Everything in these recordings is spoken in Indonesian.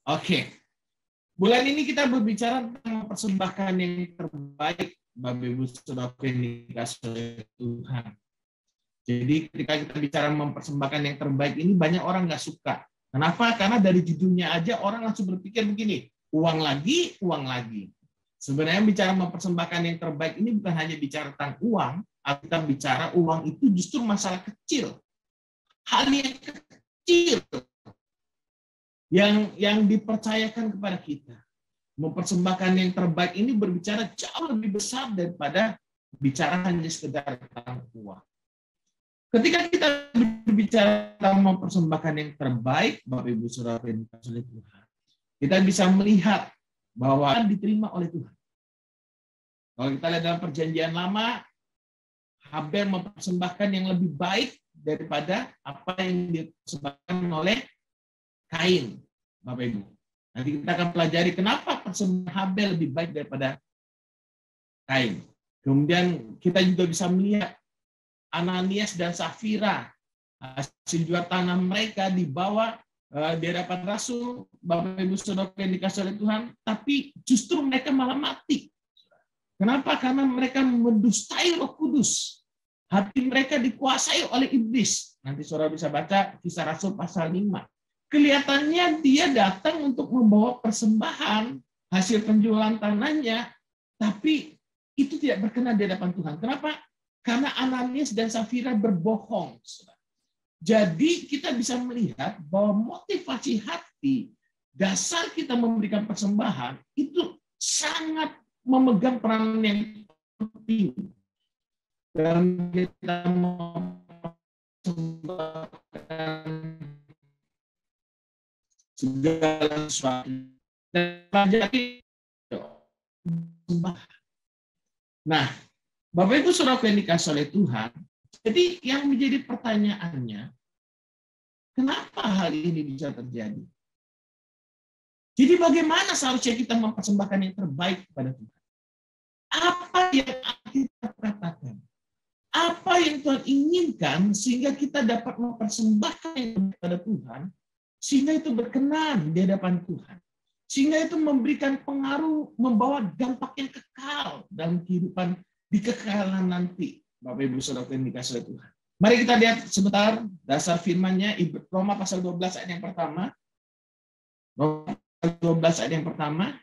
Oke. Bulan ini kita berbicara tentang mempersembahkan yang terbaik, Bapak Ibu Saudara yang dikasihi oleh Tuhan. Jadi ketika kita bicara mempersembahkan yang terbaik ini banyak orang nggak suka. Kenapa? Karena dari judulnya aja orang langsung berpikir begini, uang lagi, uang lagi. Sebenarnya bicara mempersembahkan yang terbaik ini bukan hanya bicara tentang uang, kita bicara uang itu justru masalah kecil. Hal yang kecil yang dipercayakan kepada kita. Mempersembahkan yang terbaik ini berbicara jauh lebih besar daripada bicara hanya sekedar tentang uang. Ketika kita berbicara tentang mempersembahkan yang terbaik, Bapak Ibu Saudara yang dikasihi oleh Tuhan, kita bisa melihat bahwa diterima oleh Tuhan. Kalau kita lihat dalam perjanjian lama, Habel mempersembahkan yang lebih baik daripada apa yang dipersembahkan oleh Kain, Bapak Ibu. Nanti kita akan pelajari kenapa persembahan Habel lebih baik daripada Kain. Kemudian kita juga bisa melihat Ananias dan Safira, hasil jual tanah mereka dibawa di hadapan Rasul, Bapak Ibu Saudara yang dikasihi oleh Tuhan, tapi justru mereka malah mati. Kenapa? Karena mereka mendustai Roh Kudus. Hati mereka dikuasai oleh iblis. Nanti saudara bisa baca Kisah Rasul pasal 5. Kelihatannya dia datang untuk membawa persembahan hasil penjualan tanahnya, tapi itu tidak berkenan di hadapan Tuhan. Kenapa? Karena Ananias dan Safira berbohong. Jadi kita bisa melihat bahwa motivasi hati, dasar kita memberikan persembahan, itu sangat memegang peranan yang penting dalam kita mempersembahkan segala sesuatu. Nah, Bapak Ibu Saudara yang dikasihi oleh Tuhan, jadi yang menjadi pertanyaannya, kenapa hal ini bisa terjadi? Jadi bagaimana seharusnya kita mempersembahkan yang terbaik kepada Tuhan? Apa yang kita katakan? Apa yang Tuhan inginkan sehingga kita dapat mempersembahkan yang terbaik kepada Tuhan, sehingga itu berkenan di hadapan Tuhan. Sehingga itu memberikan pengaruh, membawa dampak yang kekal dalam kehidupan di kekekalan nanti. Bapak Ibu Saudara yang dikasihi oleh Tuhan. Mari kita lihat sebentar dasar firman-Nya, Roma pasal 12 ayat yang pertama. Roma 12 ayat yang pertama.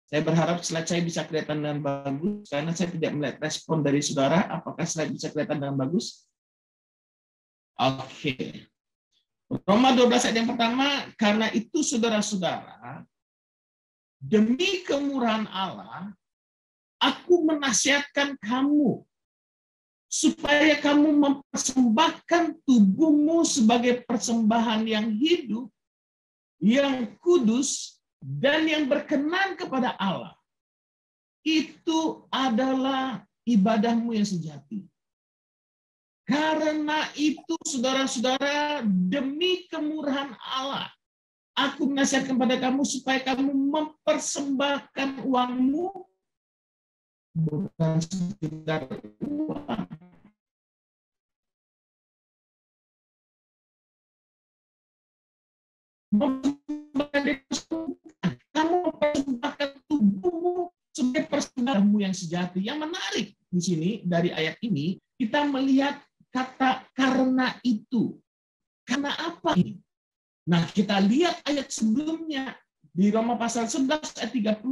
Saya berharap slide saya bisa kelihatan dengan bagus, karena saya tidak melihat respon dari saudara. Apakah slide bisa kelihatan dengan bagus? Oke. Roma 12 ayat yang pertama, karena itu saudara-saudara, demi kemurahan Allah, aku menasihatkan kamu, supaya kamu mempersembahkan tubuhmu sebagai persembahan yang hidup, yang kudus, dan yang berkenan kepada Allah. Itu adalah ibadahmu yang sejati. Karena itu, saudara-saudara, demi kemurahan Allah, aku menasihatkan kepada kamu supaya kamu mempersembahkan uangmu, bukan sekedar uang. Kamu mempersembahkan tubuhmu sebagai persembahanmu yang sejati. Yang menarik di sini dari ayat ini, kita melihat kata karena itu. Karena apa ini? Nah, kita lihat ayat sebelumnya di Roma pasal 11 ayat 30.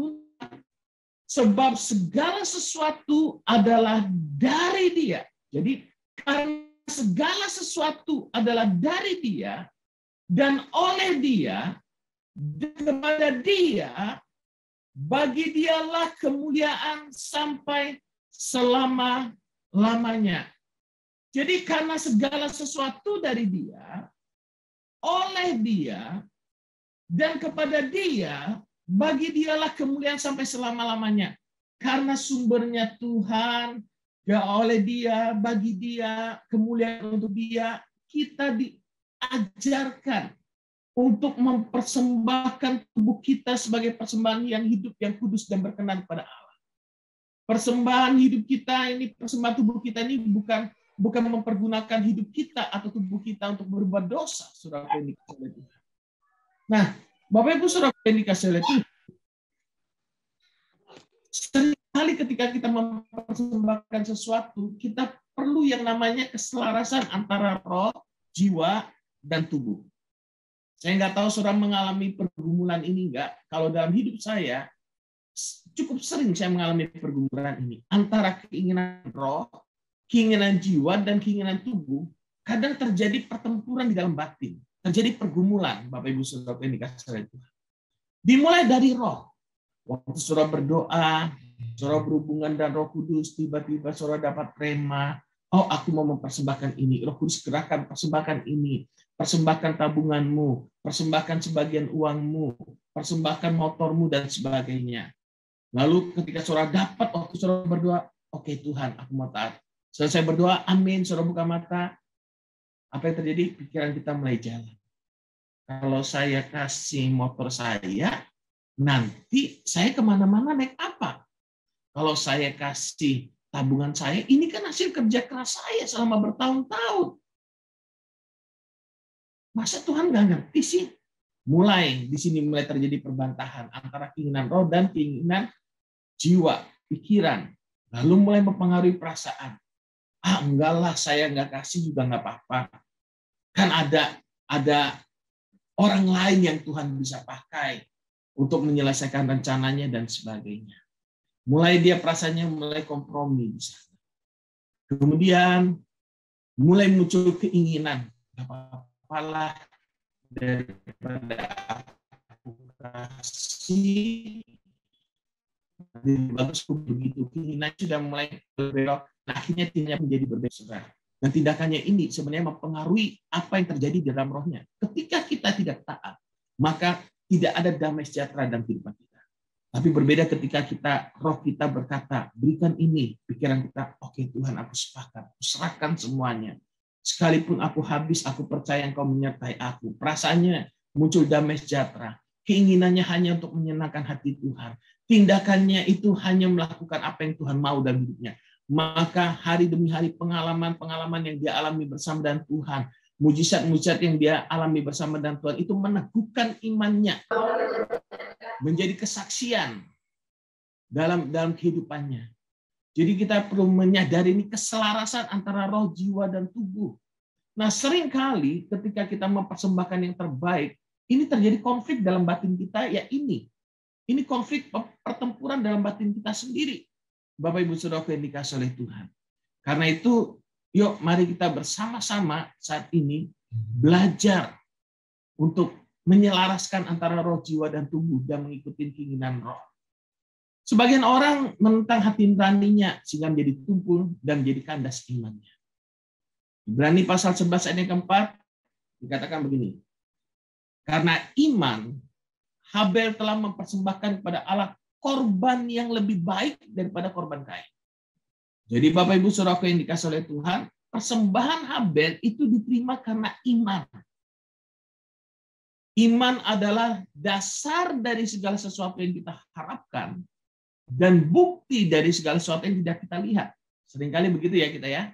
Sebab segala sesuatu adalah dari Dia. Jadi karena segala sesuatu adalah dari Dia dan oleh Dia, kepada Dia, bagi Dialah kemuliaan sampai selama-lamanya. Jadi karena segala sesuatu dari Dia, oleh Dia, dan kepada Dia, bagi Dialah kemuliaan sampai selama-lamanya. Karena sumbernya Tuhan, ya oleh Dia, bagi Dia, kemuliaan untuk Dia, kita diajarkan untuk mempersembahkan tubuh kita sebagai persembahan yang hidup, yang kudus, dan berkenan pada Allah. Persembahan hidup kita ini, persembahan tubuh kita ini bukan mempergunakan hidup kita atau tubuh kita untuk berbuat dosa, saudara. Nah, Bapak Ibu Saudara yang dikasih oleh Tuhan, seringkali ketika kita mempersembahkan sesuatu, kita perlu yang namanya keselarasan antara roh, jiwa, dan tubuh. Saya nggak tahu saudara mengalami pergumulan ini enggak. Kalau dalam hidup saya, cukup sering saya mengalami pergumulan ini. Antara keinginan roh, keinginan jiwa, dan keinginan tubuh, kadang terjadi pertempuran di dalam batin. Terjadi pergumulan, Bapak Ibu Saudara yang dikasih oleh Tuhan. Dimulai dari roh. Waktu saudara berdoa, saudara berhubungan dan Roh Kudus, tiba-tiba saudara dapat rema. Oh, aku mau mempersembahkan ini. Roh Kudus gerakan, persembahkan ini. Persembahkan tabunganmu, persembahkan sebagian uangmu, persembahkan motormu, dan sebagainya. Lalu ketika saudara dapat, waktu saudara berdoa, oke Tuhan, aku mau taat. Selesai berdoa, amin, saudara buka mata. Apa yang terjadi? Pikiran kita mulai jalan. Kalau saya kasih motor saya, nanti saya kemana-mana naik apa? Kalau saya kasih tabungan saya, ini kan hasil kerja keras saya selama bertahun-tahun. Masa Tuhan nggak ngerti sih? Di sini mulai terjadi perbantahan antara keinginan roh dan keinginan jiwa, pikiran. Lalu mulai mempengaruhi perasaan. Ah, enggak lah, saya nggak kasih juga nggak apa-apa. Kan ada orang lain yang Tuhan bisa pakai untuk menyelesaikan rencananya dan sebagainya. Mulai dia perasaannya mulai kompromi di sana. Kemudian mulai muncul keinginan, apalah daripada aku kasih, bagus begitu. Keinginan sudah mulai berbelok, akhirnya tindakannya menjadi berbeda. Dan tindakannya ini sebenarnya mempengaruhi apa yang terjadi di dalam rohnya. Ketika kita tidak taat, maka tidak ada damai sejahtera dalam kehidupan kita. Tapi berbeda ketika roh kita berkata, berikan ini, pikiran kita, oke Tuhan, aku sepakat, aku serahkan semuanya. Sekalipun aku habis, aku percaya Engkau menyertai aku. Perasaannya muncul damai sejahtera. Keinginannya hanya untuk menyenangkan hati Tuhan. Tindakannya itu hanya melakukan apa yang Tuhan mau dalam hidupnya. Maka hari demi hari pengalaman-pengalaman yang dia alami bersama dengan Tuhan, mujizat-mujizat yang dia alami bersama dengan Tuhan itu meneguhkan imannya, menjadi kesaksian dalam kehidupannya. Jadi kita perlu menyadari ini keselarasan antara roh, jiwa, dan tubuh. Nah, seringkali ketika kita mempersembahkan yang terbaik, ini terjadi konflik dalam batin kita, ya ini. Ini konflik pertempuran dalam batin kita sendiri. Bapak Ibu Saudara yang dikasihi oleh Tuhan. Karena itu, yuk mari kita bersama-sama saat ini belajar untuk menyelaraskan antara roh, jiwa, dan tubuh dan mengikuti keinginan roh. Sebagian orang menentang hati nuraninya sehingga menjadi tumpul dan menjadi kandas imannya. Ibrani pasal 11 ayat yang keempat dikatakan begini. Karena iman, Habel telah mempersembahkan kepada Allah korban yang lebih baik daripada korban Kain. Jadi Bapak Ibu Saudara yang dikasihi oleh Tuhan, persembahan Habel itu diterima karena iman. Iman adalah dasar dari segala sesuatu yang kita harapkan dan bukti dari segala sesuatu yang tidak kita lihat. Seringkali begitu ya kita ya.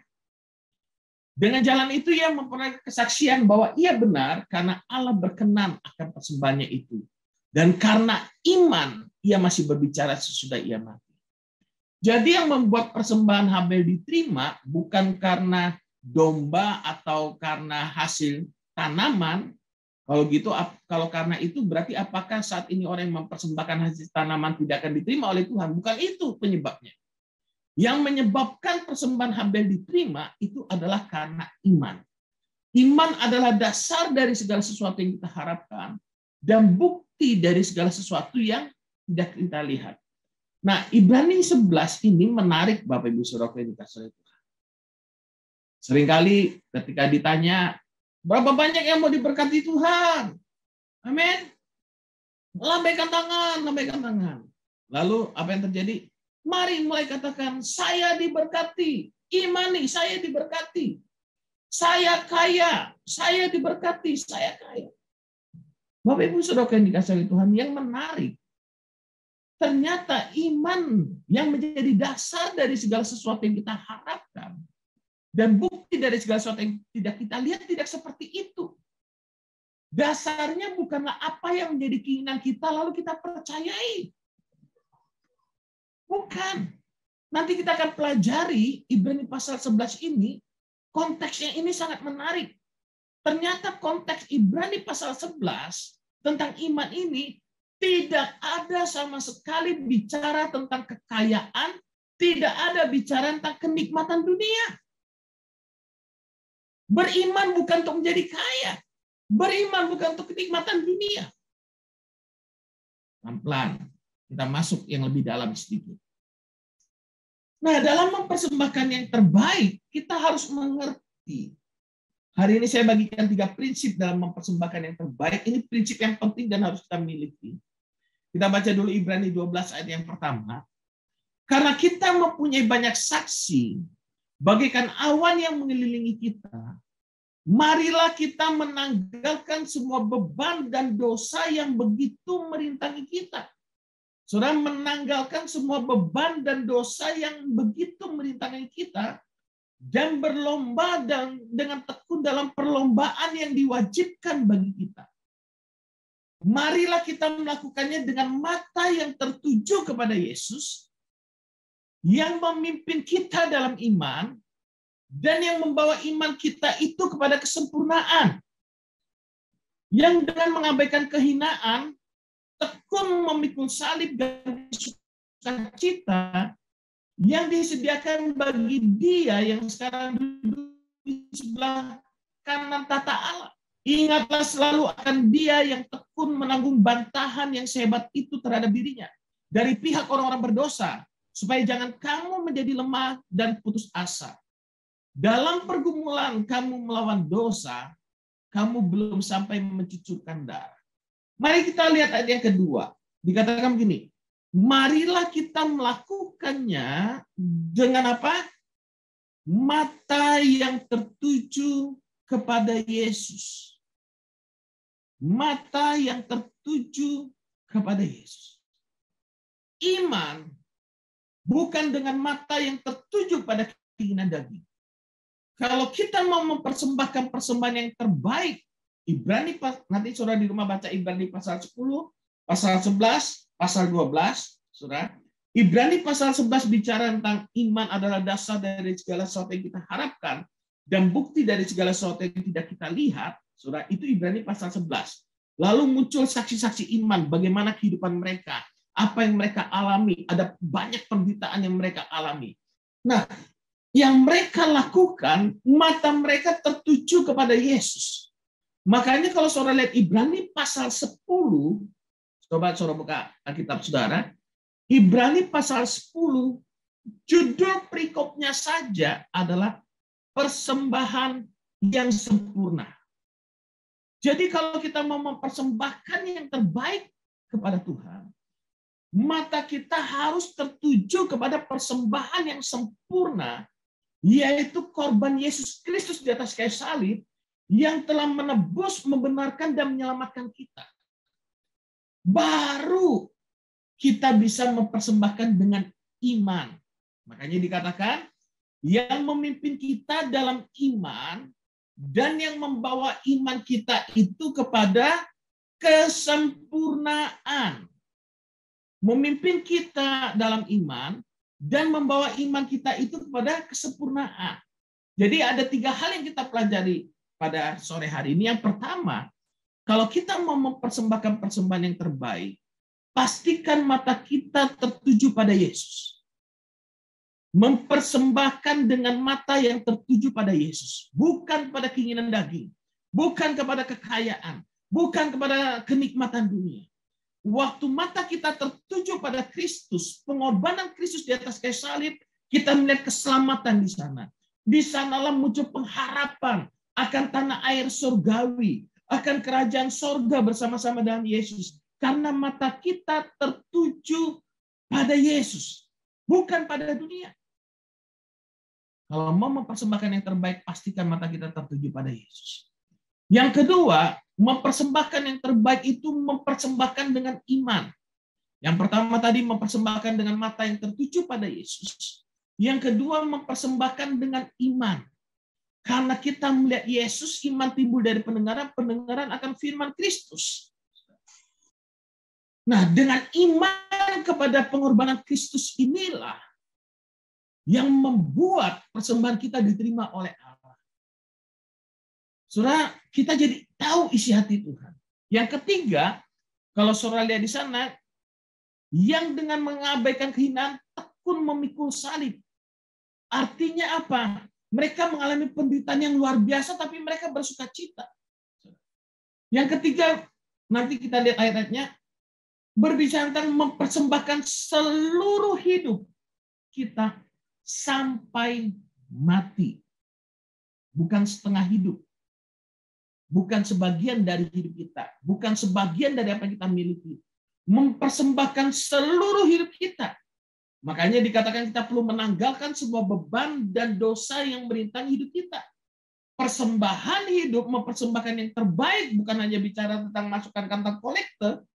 Dengan jalan itu ia memperoleh kesaksian bahwa ia benar karena Allah berkenan akan persembahannya itu. Dan karena iman, ia masih berbicara sesudah ia mati. Jadi yang membuat persembahan Habel diterima bukan karena domba atau karena hasil tanaman. Kalau gitu, kalau karena itu berarti apakah saat ini orang yang mempersembahkan hasil tanaman tidak akan diterima oleh Tuhan? Bukan itu penyebabnya. Yang menyebabkan persembahan Habel diterima itu adalah karena iman. Iman adalah dasar dari segala sesuatu yang kita harapkan dan bukti dari segala sesuatu yang tidak kita lihat. Nah, Ibrani 11 ini menarik Bapak Ibu Saudara yang dikasihi Tuhan. Seringkali ketika ditanya, berapa banyak yang mau diberkati Tuhan? Amin. Lambaikan tangan, lambaikan tangan. Lalu apa yang terjadi? Mari mulai katakan, saya diberkati. Imani, saya diberkati. Saya kaya, saya diberkati, saya kaya. Bapak Ibu Saudara yang dikasihi Tuhan, yang menarik, ternyata iman yang menjadi dasar dari segala sesuatu yang kita harapkan dan bukti dari segala sesuatu yang tidak kita lihat tidak seperti itu. Dasarnya bukanlah apa yang menjadi keinginan kita lalu kita percayai. Bukan. Nanti kita akan pelajari Ibrani pasal 11 ini, konteksnya ini sangat menarik. Ternyata konteks Ibrani pasal 11 tentang iman ini tidak ada sama sekali bicara tentang kekayaan, tidak ada bicara tentang kenikmatan dunia. Beriman bukan untuk menjadi kaya. Beriman bukan untuk kenikmatan dunia. Pelan-pelan kita masuk yang lebih dalam sedikit. Nah, dalam mempersembahkan yang terbaik, kita harus mengerti. Hari ini saya bagikan 3 prinsip dalam mempersembahkan yang terbaik. Ini prinsip yang penting dan harus kita miliki. Kita baca dulu Ibrani 12 ayat yang pertama. Karena kita mempunyai banyak saksi, bagaikan awan yang mengelilingi kita, marilah kita menanggalkan semua beban dan dosa yang begitu merintangi kita. Saudara, menanggalkan semua beban dan dosa yang begitu merintangi kita dan berlomba dengan tekun dalam perlombaan yang diwajibkan bagi kita. Marilah kita melakukannya dengan mata yang tertuju kepada Yesus, yang memimpin kita dalam iman, dan yang membawa iman kita itu kepada kesempurnaan. Yang dengan mengabaikan kehinaan, tekun memikul salib dan sukacita yang disediakan bagi Dia yang sekarang duduk di sebelah kanan tata Allah. Ingatlah selalu akan Dia yang tekun menanggung bantahan yang sehebat itu terhadap dirinya dari pihak orang-orang berdosa, supaya jangan kamu menjadi lemah dan putus asa. Dalam pergumulan kamu melawan dosa, kamu belum sampai mencucurkan darah. Mari kita lihat ayat yang kedua. Dikatakan begini, marilah kita melakukannya dengan apa? Mata yang tertuju kepada Yesus. Mata yang tertuju kepada Yesus. Iman bukan dengan mata yang tertuju pada keinginan daging. Kalau kita mau mempersembahkan persembahan yang terbaik, Ibrani, nanti saudara di rumah baca Ibrani pasal 10, pasal 11, pasal 12, saudara. Ibrani pasal 11 bicara tentang iman adalah dasar dari segala sesuatu yang kita harapkan dan bukti dari segala sesuatu yang tidak kita lihat, saudara. Itu Ibrani pasal 11. Lalu muncul saksi-saksi iman, bagaimana kehidupan mereka, apa yang mereka alami, ada banyak penderitaan yang mereka alami. Nah, yang mereka lakukan, mata mereka tertuju kepada Yesus. Makanya kalau saudara lihat Ibrani pasal 10, coba saudara buka Alkitab saudara, Ibrani pasal 10, judul perikopnya saja adalah persembahan yang sempurna. Jadi kalau kita mau mempersembahkan yang terbaik kepada Tuhan, mata kita harus tertuju kepada persembahan yang sempurna, yaitu korban Yesus Kristus di atas kayu salib, yang telah menebus, membenarkan, dan menyelamatkan kita. Baru kita bisa mempersembahkan dengan iman. Makanya dikatakan, yang memimpin kita dalam iman, dan yang membawa iman kita itu kepada kesempurnaan. Memimpin kita dalam iman, dan membawa iman kita itu kepada kesempurnaan. Jadi ada 3 hal yang kita pelajari pada sore hari ini. Yang pertama, kalau kita mau mempersembahkan persembahan yang terbaik, pastikan mata kita tertuju pada Yesus. Mempersembahkan dengan mata yang tertuju pada Yesus, bukan pada keinginan daging, bukan kepada kekayaan, bukan kepada kenikmatan dunia. Waktu mata kita tertuju pada Kristus, pengorbanan Kristus di atas kayu salib, kita melihat keselamatan di sana. Di sanalah muncul pengharapan akan tanah air surgawi, akan kerajaan surga bersama-sama dengan Yesus. Karena mata kita tertuju pada Yesus, bukan pada dunia. Kalau mau mempersembahkan yang terbaik, pastikan mata kita tertuju pada Yesus. Yang kedua, mempersembahkan yang terbaik itu mempersembahkan dengan iman. Yang pertama tadi mempersembahkan dengan mata yang tertuju pada Yesus. Yang kedua mempersembahkan dengan iman. Karena kita melihat Yesus, iman timbul dari pendengaran, pendengaran akan firman Kristus. Nah, dengan iman kepada pengorbanan Kristus inilah yang membuat persembahan kita diterima oleh Allah. Saudara, kita jadi tahu isi hati Tuhan. Yang ketiga, kalau saudara lihat di sana, yang dengan mengabaikan kehinaan tekun memikul salib. Artinya apa? Mereka mengalami penderitaan yang luar biasa, tapi mereka bersuka cita. Yang ketiga, nanti kita lihat ayat-ayatnya, berbicara tentang mempersembahkan seluruh hidup kita sampai mati. Bukan setengah hidup. Bukan sebagian dari hidup kita. Bukan sebagian dari apa yang kita miliki. Mempersembahkan seluruh hidup kita. Makanya dikatakan kita perlu menanggalkan sebuah beban dan dosa yang merintangi hidup kita. Persembahan hidup, mempersembahkan yang terbaik, bukan hanya bicara tentang masukkan kantong kolektor.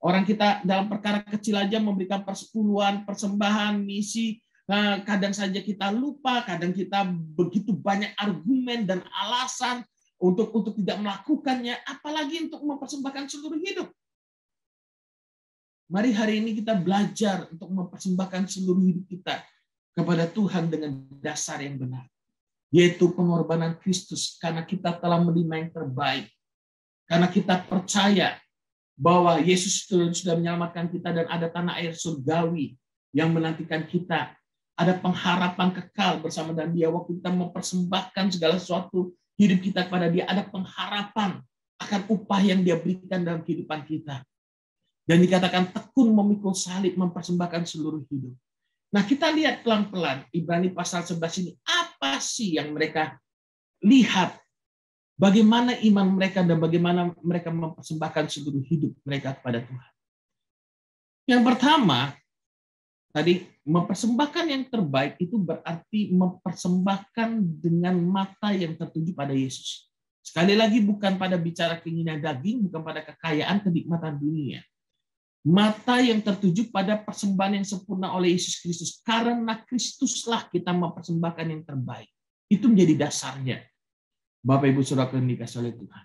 Orang kita dalam perkara kecil aja memberikan persepuluhan, persembahan, misi. Kadang saja kita lupa, kadang kita begitu banyak argumen dan alasan untuk tidak melakukannya, apalagi untuk mempersembahkan seluruh hidup. Mari hari ini kita belajar untuk mempersembahkan seluruh hidup kita kepada Tuhan dengan dasar yang benar, yaitu pengorbanan Kristus, karena kita telah menerima yang terbaik, karena kita percaya bahwa Yesus sudah menyelamatkan kita dan ada tanah air surgawi yang menantikan kita, ada pengharapan kekal bersama dengan Dia. Waktu kita mempersembahkan segala sesuatu hidup kita kepada Dia, ada pengharapan akan upah yang Dia berikan dalam kehidupan kita. Dan dikatakan tekun memikul salib, mempersembahkan seluruh hidup. Nah, kita lihat pelan-pelan Ibrani pasal 11 ini, apa sih yang mereka lihat? Bagaimana iman mereka dan bagaimana mereka mempersembahkan seluruh hidup mereka kepada Tuhan. Yang pertama, tadi mempersembahkan yang terbaik itu berarti mempersembahkan dengan mata yang tertuju pada Yesus. Sekali lagi, bukan pada bicara keinginan daging, bukan pada kekayaan, kenikmatan dunia. Mata yang tertuju pada persembahan yang sempurna oleh Yesus Kristus. Karena Kristuslah kita mempersembahkan yang terbaik. Itu menjadi dasarnya. Bapak Ibu Saudara yang dikasihi oleh Tuhan.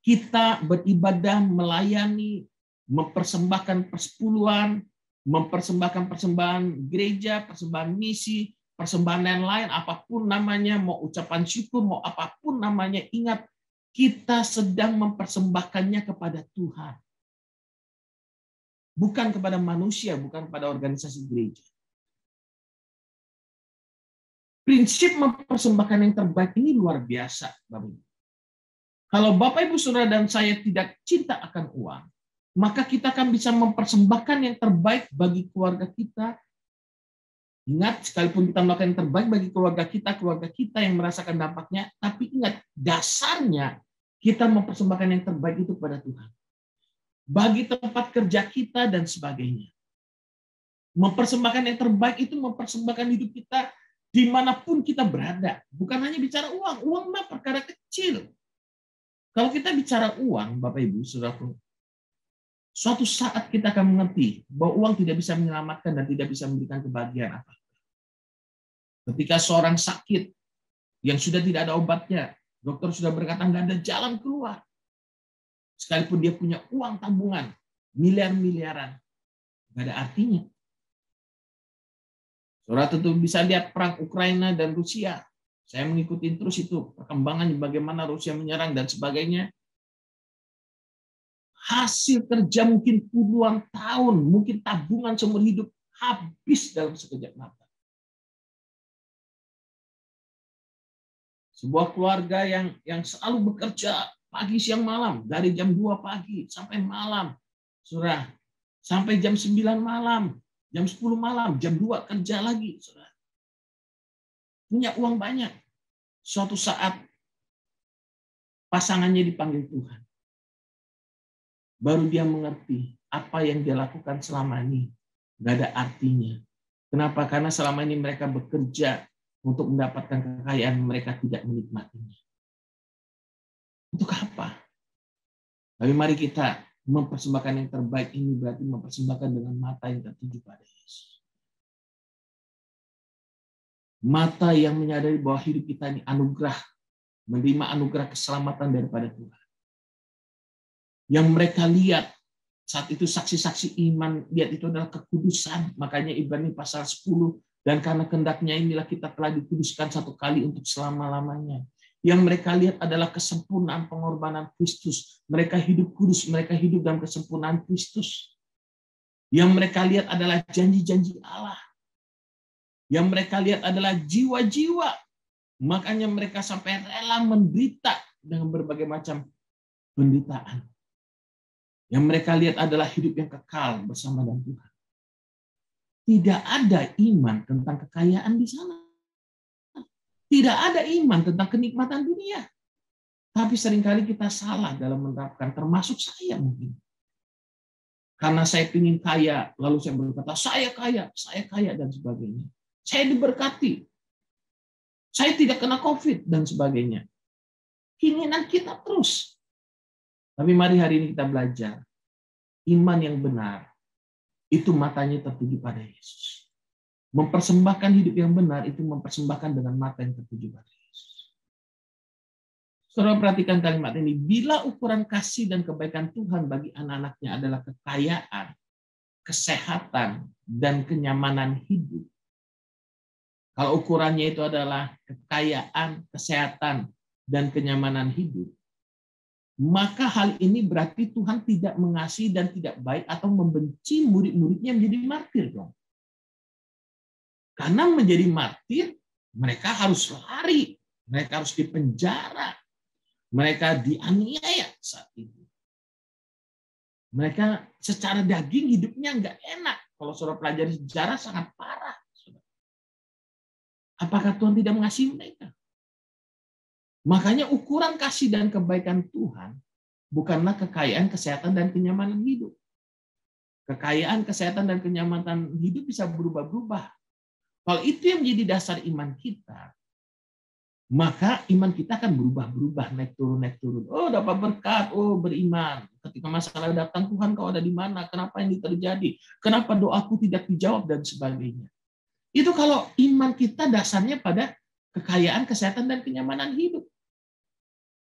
Kita beribadah, melayani, mempersembahkan persepuluhan, mempersembahkan persembahan gereja, persembahan misi, persembahan lain-lain, apapun namanya, mau ucapan syukur, mau apapun namanya, ingat, kita sedang mempersembahkannya kepada Tuhan. Bukan kepada manusia, bukan kepada organisasi gereja. Prinsip mempersembahkan yang terbaik ini luar biasa, Bapak Ibu. Kalau Bapak Ibu Saudara dan saya tidak cinta akan uang, maka kita akan bisa mempersembahkan yang terbaik bagi keluarga kita. Ingat, sekalipun kita melakukan yang terbaik bagi keluarga kita yang merasakan dampaknya, tapi ingat, dasarnya kita mempersembahkan yang terbaik itu kepada Tuhan. Bagi tempat kerja kita dan sebagainya. Mempersembahkan yang terbaik itu mempersembahkan hidup kita dimanapun kita berada. Bukan hanya bicara uang. Uang mah perkara kecil. Kalau kita bicara uang, Bapak Ibu, Saudaraku, suatu saat kita akan mengerti bahwa uang tidak bisa menyelamatkan dan tidak bisa memberikan kebahagiaan apa. Ketika seorang sakit yang sudah tidak ada obatnya, dokter sudah berkata nggak ada jalan keluar. Sekalipun dia punya uang tabungan, miliar-miliaran, nggak ada artinya. Saudara tentu bisa lihat perang Ukraina dan Rusia. Saya mengikuti terus itu, perkembangan bagaimana Rusia menyerang dan sebagainya. Hasil kerja mungkin puluhan tahun, mungkin tabungan seumur hidup, habis dalam sekejap mata. Sebuah keluarga yang selalu bekerja pagi, siang, malam. Dari jam 2 pagi sampai malam. Saudara, sampai jam 9 malam. Jam 10 malam. Jam 2 kerja lagi. Saudara. Punya uang banyak. Suatu saat pasangannya dipanggil Tuhan. Baru dia mengerti apa yang dia lakukan selama ini. Nggak ada artinya. Kenapa? Karena selama ini mereka bekerja untuk mendapatkan kekayaan, mereka tidak menikmatinya. Untuk apa? Tapi mari kita mempersembahkan yang terbaik ini berarti mempersembahkan dengan mata yang tertuju pada Yesus. Mata yang menyadari bahwa hidup kita ini anugerah menerima anugerah keselamatan daripada Tuhan. Yang mereka lihat saat itu saksi-saksi iman, lihat itu adalah kekudusan. Makanya Ibrani pasal 10, dan karena kehendaknya inilah kita telah dikuduskan satu kali untuk selama-lamanya. Yang mereka lihat adalah kesempurnaan pengorbanan Kristus. Mereka hidup kudus, mereka hidup dalam kesempurnaan Kristus. Yang mereka lihat adalah janji-janji Allah. Yang mereka lihat adalah jiwa-jiwa. Makanya mereka sampai rela menderita dengan berbagai macam penderitaan. Yang mereka lihat adalah hidup yang kekal bersama dengan Tuhan. Tidak ada iman tentang kekayaan di sana. Tidak ada iman tentang kenikmatan dunia. Tapi seringkali kita salah dalam menerapkan, termasuk saya mungkin. Karena saya ingin kaya, lalu saya berkata, saya kaya, dan sebagainya. Saya diberkati. Saya tidak kena COVID, dan sebagainya. Keinginan kita terus. Tapi mari hari ini kita belajar. Iman yang benar, itu matanya tertuju pada Yesus. Mempersembahkan hidup yang benar, itu mempersembahkan dengan mata yang tertuju pada Yesus. Saudara perhatikan kalimat ini. Bila ukuran kasih dan kebaikan Tuhan bagi anak-anaknya adalah kekayaan, kesehatan, dan kenyamanan hidup. Kalau ukurannya itu adalah kekayaan, kesehatan, dan kenyamanan hidup, maka hal ini berarti Tuhan tidak mengasihi dan tidak baik atau membenci murid-muridnya menjadi martir dong. Karena menjadi martir, mereka harus lari, mereka harus dipenjara, mereka dianiaya saat itu. Mereka secara daging hidupnya nggak enak. Kalau saudara pelajari sejarah sangat parah. Apakah Tuhan tidak mengasihi mereka? Makanya ukuran kasih dan kebaikan Tuhan bukanlah kekayaan, kesehatan, dan kenyamanan hidup. Kekayaan, kesehatan, dan kenyamanan hidup bisa berubah-ubah. Kalau itu yang menjadi dasar iman kita, maka iman kita akan berubah-berubah, naik turun. Oh, dapat berkat, oh beriman. Ketika masalah datang, Tuhan kau ada di mana? Kenapa ini terjadi? Kenapa doaku tidak dijawab? Dan sebagainya. Itu kalau iman kita dasarnya pada kekayaan, kesehatan, dan kenyamanan hidup.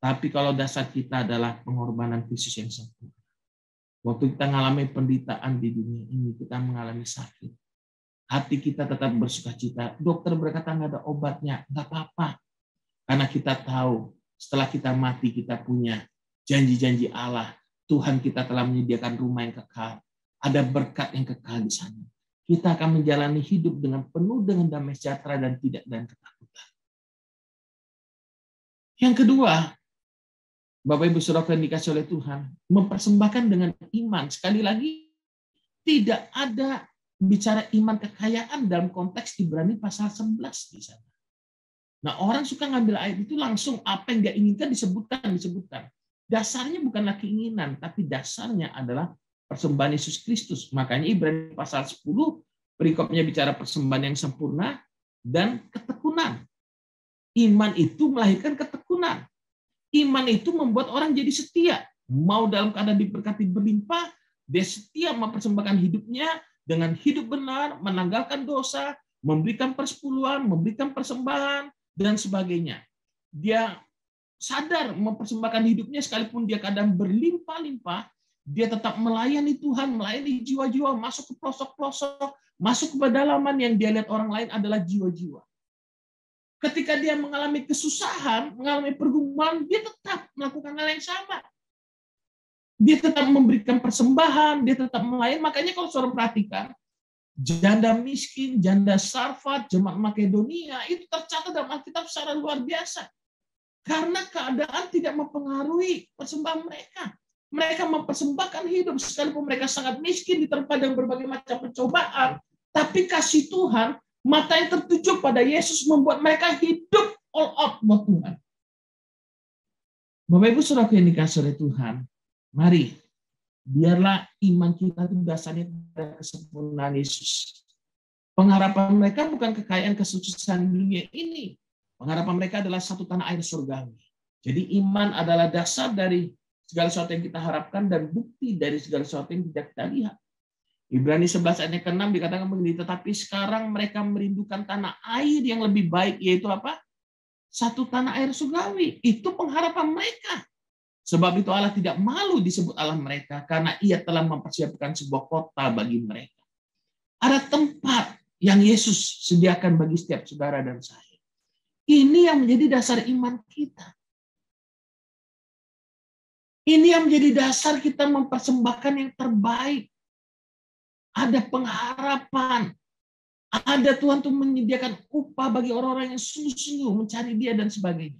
Tapi kalau dasar kita adalah pengorbanan Kristus yang sempurna. Waktu kita mengalami penderitaan di dunia ini, kita mengalami sakit. Hati kita tetap bersukacita. Dokter berkata nggak ada obatnya, nggak apa-apa. Karena kita tahu setelah kita mati kita punya janji-janji Allah. Tuhan kita telah menyediakan rumah yang kekal. Ada berkat yang kekal di sana. Kita akan menjalani hidup dengan penuh dengan damai sejahtera dan tidak dengan ketakutan. Yang kedua, Bapak Ibu Saudara yang dikasih oleh Tuhan, mempersembahkan dengan iman. Sekali lagi, tidak ada bicara iman kekayaan dalam konteks Ibrani pasal 11 di sana. Nah, orang suka ngambil ayat itu langsung apa yang dia inginkan disebutkan. Dasarnya bukanlah keinginan, tapi dasarnya adalah persembahan Yesus Kristus. Makanya Ibrani pasal 10, perikopnya bicara persembahan yang sempurna dan ketekunan. Iman itu melahirkan ketekunan. Iman itu membuat orang jadi setia. Mau dalam keadaan diberkati berlimpah, dia setia mempersembahkan hidupnya dengan hidup benar, menanggalkan dosa, memberikan persepuluhan, memberikan persembahan, dan sebagainya. Dia sadar mempersembahkan hidupnya sekalipun dia kadang berlimpah-limpah, dia tetap melayani Tuhan, melayani jiwa-jiwa, masuk ke pelosok-pelosok, masuk ke pedalaman yang dia lihat orang lain adalah jiwa-jiwa. Ketika dia mengalami kesusahan, mengalami pergumulan, dia tetap melakukan hal yang sama. Dia tetap memberikan persembahan, dia tetap melayani. Makanya kalau saudara perhatikan, janda miskin, janda Sarfat, jemaat Makedonia, itu tercatat dalam Alkitab secara luar biasa. Karena keadaan tidak mempengaruhi persembahan mereka. Mereka mempersembahkan hidup, sekalipun mereka sangat miskin, diterpa dengan berbagai macam pencobaan. Tapi kasih Tuhan, mata yang tertuju pada Yesus membuat mereka hidup all out buat Tuhan. Bapak Ibu Saudara yang dikasihi oleh Tuhan, mari biarlah iman kita itu dasarnya pada kesempurnaan Yesus. Pengharapan mereka bukan kekayaan kesuksesan dunia ini. Pengharapan mereka adalah satu tanah air surgawi. Jadi iman adalah dasar dari segala sesuatu yang kita harapkan dan bukti dari segala sesuatu yang tidak kita lihat. Ibrani 11 ayat 6 dikatakan begini, tetapi sekarang mereka merindukan tanah air yang lebih baik, yaitu apa? satu tanah air surgawi. Itu pengharapan mereka. Sebab itu Allah tidak malu disebut Allah mereka karena Ia telah mempersiapkan sebuah kota bagi mereka. Ada tempat yang Yesus sediakan bagi setiap saudara dan saya. Ini yang menjadi dasar iman kita. Ini yang menjadi dasar kita mempersembahkan yang terbaik. Ada pengharapan. Ada Tuhan tuh menyediakan upah bagi orang-orang yang sungguh-sungguh mencari Dia dan sebagainya.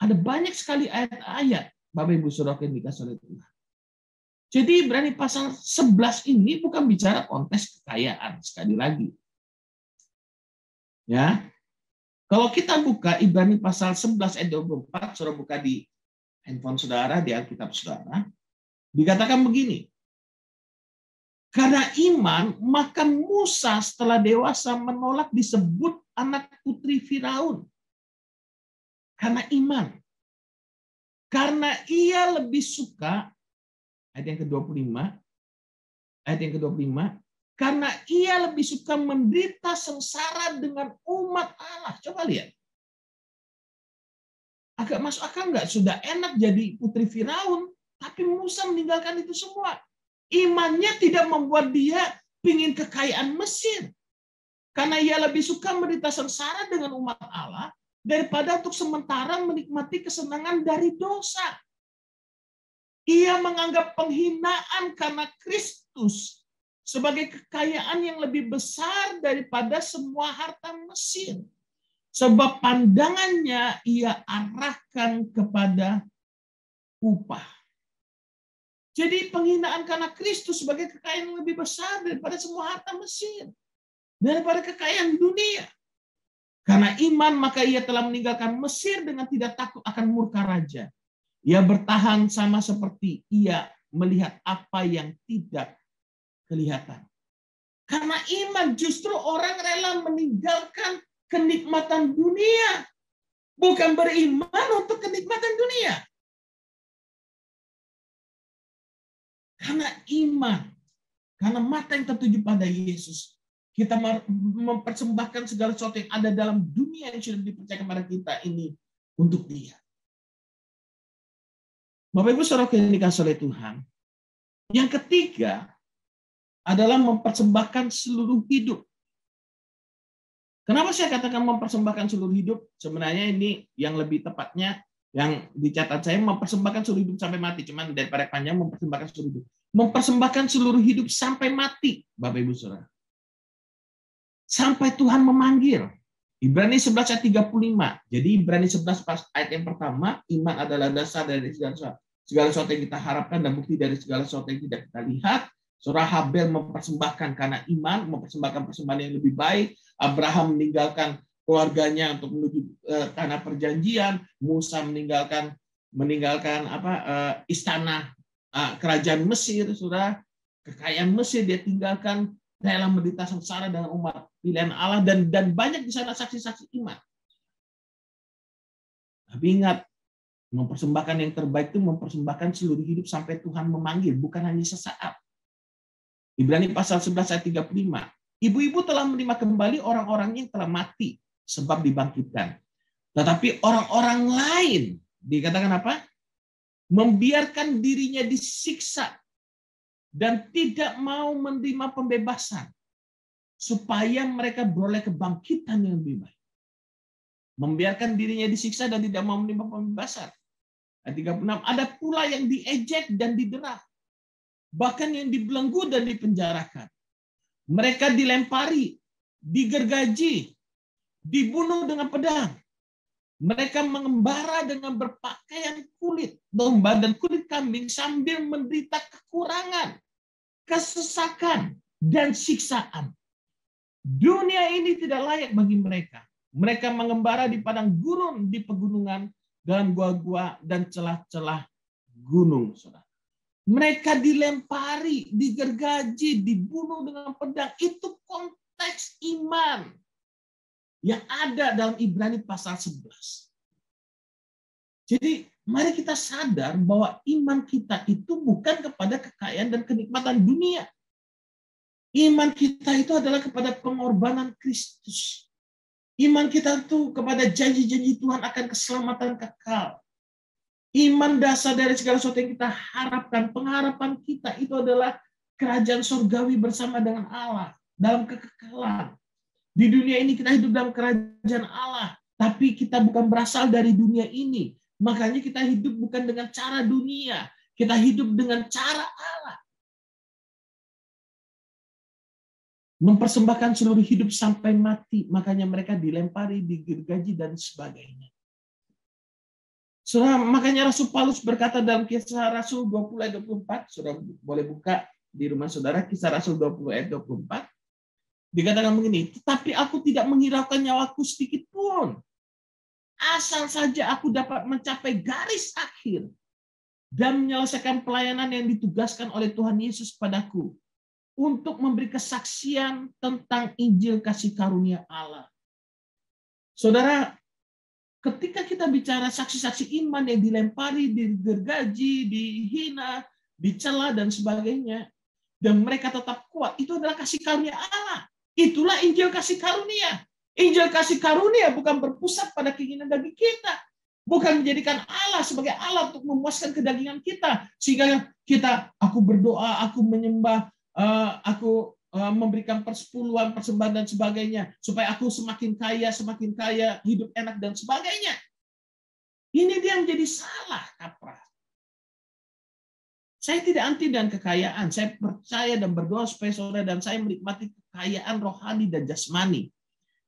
Ada banyak sekali ayat-ayat, Bapak Ibu Saudara yang dikasih oleh Tuhan. Jadi Ibrani pasal 11 ini bukan bicara konteks kekayaan, sekali lagi. Ya. Kalau kita buka Ibrani pasal 11 ayat 24, Saudara buka di handphone saudara, di Alkitab saudara, dikatakan begini. Karena iman, maka Musa setelah dewasa menolak disebut anak putri Firaun. Karena iman. Karena ia lebih suka, ayat yang ke-25, karena ia lebih suka menderita sengsara dengan umat Allah. Coba lihat. Agak masuk akal nggak? Sudah enak jadi putri Firaun, tapi Musa meninggalkan itu semua. Imannya tidak membuat dia ingin kekayaan Mesir. Karena ia lebih suka menderita sengsara dengan umat Allah daripada untuk sementara menikmati kesenangan dari dosa. Ia menganggap penghinaan karena Kristus sebagai kekayaan yang lebih besar daripada semua harta Mesir. Sebab pandangannya ia arahkan kepada upah. Jadi penghinaan karena Kristus sebagai kekayaan yang lebih besar daripada semua harta Mesir. Daripada kekayaan dunia. Karena iman maka ia telah meninggalkan Mesir dengan tidak takut akan murka raja. Ia bertahan sama seperti ia melihat apa yang tidak kelihatan. Karena iman justru orang rela meninggalkan kenikmatan dunia. Bukan beriman untuk kenikmatan dunia. Karena iman. Karena mata yang tertuju pada Yesus. Kita mempersembahkan segala sesuatu yang ada dalam dunia yang sudah dipercayakan kepada kita ini untuk Dia. Bapak Ibu Saudara yang dikasihi oleh Tuhan. Yang ketiga adalah mempersembahkan seluruh hidup. Kenapa saya katakan mempersembahkan seluruh hidup? Sebenarnya ini yang lebih tepatnya yang dicatat saya mempersembahkan seluruh hidup sampai mati. Cuman daripada panjang mempersembahkan seluruh hidup. Mempersembahkan seluruh hidup sampai mati, Bapak Ibu Saudara. Sampai Tuhan memanggil. Ibrani 11 ayat 35. Jadi Ibrani 11 ayat yang pertama, iman adalah dasar dari segala sesuatu yang kita harapkan dan bukti dari segala sesuatu yang tidak kita lihat. Saudara Habel mempersembahkan karena iman, mempersembahkan persembahan yang lebih baik. Abraham meninggalkan keluarganya untuk menuju tanah perjanjian. Musa meninggalkan istana kerajaan Mesir, saudara. Kekayaan Mesir dia tinggalkan, rela menderita sengsara dengan umat pilihan Allah dan banyak di sana saksi-saksi iman. Tapi ingat, mempersembahkan yang terbaik itu mempersembahkan seluruh hidup sampai Tuhan memanggil, bukan hanya sesaat. Ibrani pasal 11 ayat 35. Ibu-ibu telah menerima kembali orang-orang yang telah mati sebab dibangkitkan. Tetapi orang-orang lain dikatakan apa? Membiarkan dirinya disiksa dan tidak mau menerima pembebasan supaya mereka beroleh kebangkitan yang lebih baik. Membiarkan dirinya disiksa dan tidak mau menerima pembebasan. Ayat 36. Ada pula yang diejek dan didera. Bahkan yang dibelenggu dan dipenjarakan. Mereka dilempari, digergaji, dibunuh dengan pedang. Mereka mengembara dengan berpakaian kulit domba dan kulit kambing sambil menderita kekurangan, kesesakan, dan siksaan. Dunia ini tidak layak bagi mereka. Mereka mengembara di padang gurun, di pegunungan, dalam gua-gua dan celah-celah gunung. Saudara. Mereka dilempari, digergaji, dibunuh dengan pedang. Itu konteks iman yang ada dalam Ibrani pasal 11. Jadi mari kita sadar bahwa iman kita itu bukan kepada kekayaan dan kenikmatan dunia. Iman kita itu adalah kepada pengorbanan Kristus. Iman kita tuh kepada janji-janji Tuhan akan keselamatan kekal. Iman dasar dari segala sesuatu yang kita harapkan. Pengharapan kita itu adalah kerajaan surgawi bersama dengan Allah dalam kekekalan. Di dunia ini kita hidup dalam kerajaan Allah, tapi kita bukan berasal dari dunia ini. Makanya kita hidup bukan dengan cara dunia, kita hidup dengan cara Allah. Mempersembahkan seluruh hidup sampai mati, makanya mereka dilempari, digergaji, dan sebagainya. Saudara, makanya Rasul Paulus berkata dalam Kisah Rasul 20 ayat 24, saudara boleh buka di rumah saudara, Kisah Rasul 20 ayat 24, dikatakan begini, tetapi aku tidak menghiraukan nyawaku sedikit pun, asal saja aku dapat mencapai garis akhir dan menyelesaikan pelayanan yang ditugaskan oleh Tuhan Yesus padaku, untuk memberi kesaksian tentang Injil kasih karunia Allah. Saudara, ketika kita bicara saksi-saksi iman yang dilempari, digergaji, dihina, dicela, dan sebagainya, dan mereka tetap kuat, itu adalah kasih karunia Allah. Itulah Injil kasih karunia. Injil kasih karunia bukan berpusat pada keinginan daging kita. Bukan menjadikan Allah sebagai Allah untuk memuaskan kedagingan kita. Sehingga kita, aku berdoa, aku menyembah, aku memberikan persepuluhan, persembahan, dan sebagainya. Supaya aku semakin kaya, hidup enak, dan sebagainya. Ini dia menjadi salah kaprah. Saya tidak anti dengan kekayaan. Saya percaya dan berdoa supaya saudara dan saya menikmati kekayaan rohani dan jasmani.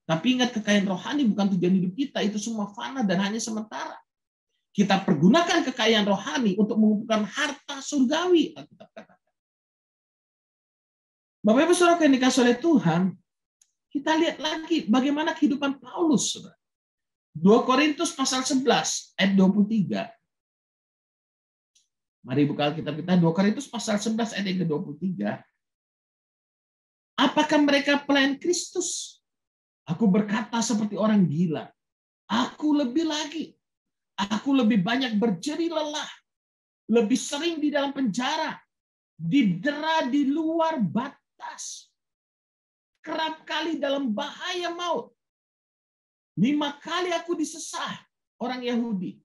Tapi ingat, kekayaan rohani bukan tujuan hidup kita. Itu semua fana dan hanya sementara. Kita pergunakan kekayaan rohani untuk mengumpulkan harta surgawi. Bapak Ibu Saudara yang dikasih oleh Tuhan, kita lihat lagi bagaimana kehidupan Paulus. 2 Korintus pasal 11 ayat 23. Mari buka Alkitab kita, 2 Korintus pasal 11 ayat yang ke-23. Apakah mereka pelayan Kristus? Aku berkata seperti orang gila. Aku lebih lagi. Aku lebih banyak berjeri lelah. Lebih sering di dalam penjara. Didera di luar batas. Kerap kali dalam bahaya maut. 5 kali aku disesah orang Yahudi.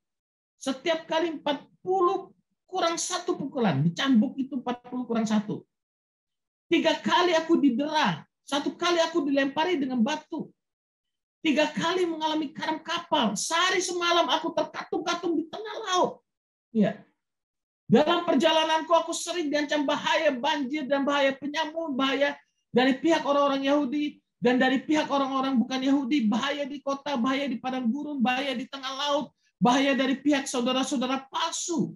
Setiap kali 40 kurang 1 pukulan. Dicambuk itu 40 kurang 1. 3 kali aku didera. 1 kali aku dilempari dengan batu. 3 kali mengalami karam kapal. Sehari semalam aku terkatung-katung di tengah laut. Ya. Dalam perjalananku aku sering diancam bahaya banjir dan bahaya penyamun, bahaya dari pihak orang-orang Yahudi dan dari pihak orang-orang bukan Yahudi, bahaya di kota, bahaya di padang gurun, bahaya di tengah laut, bahaya dari pihak saudara-saudara palsu.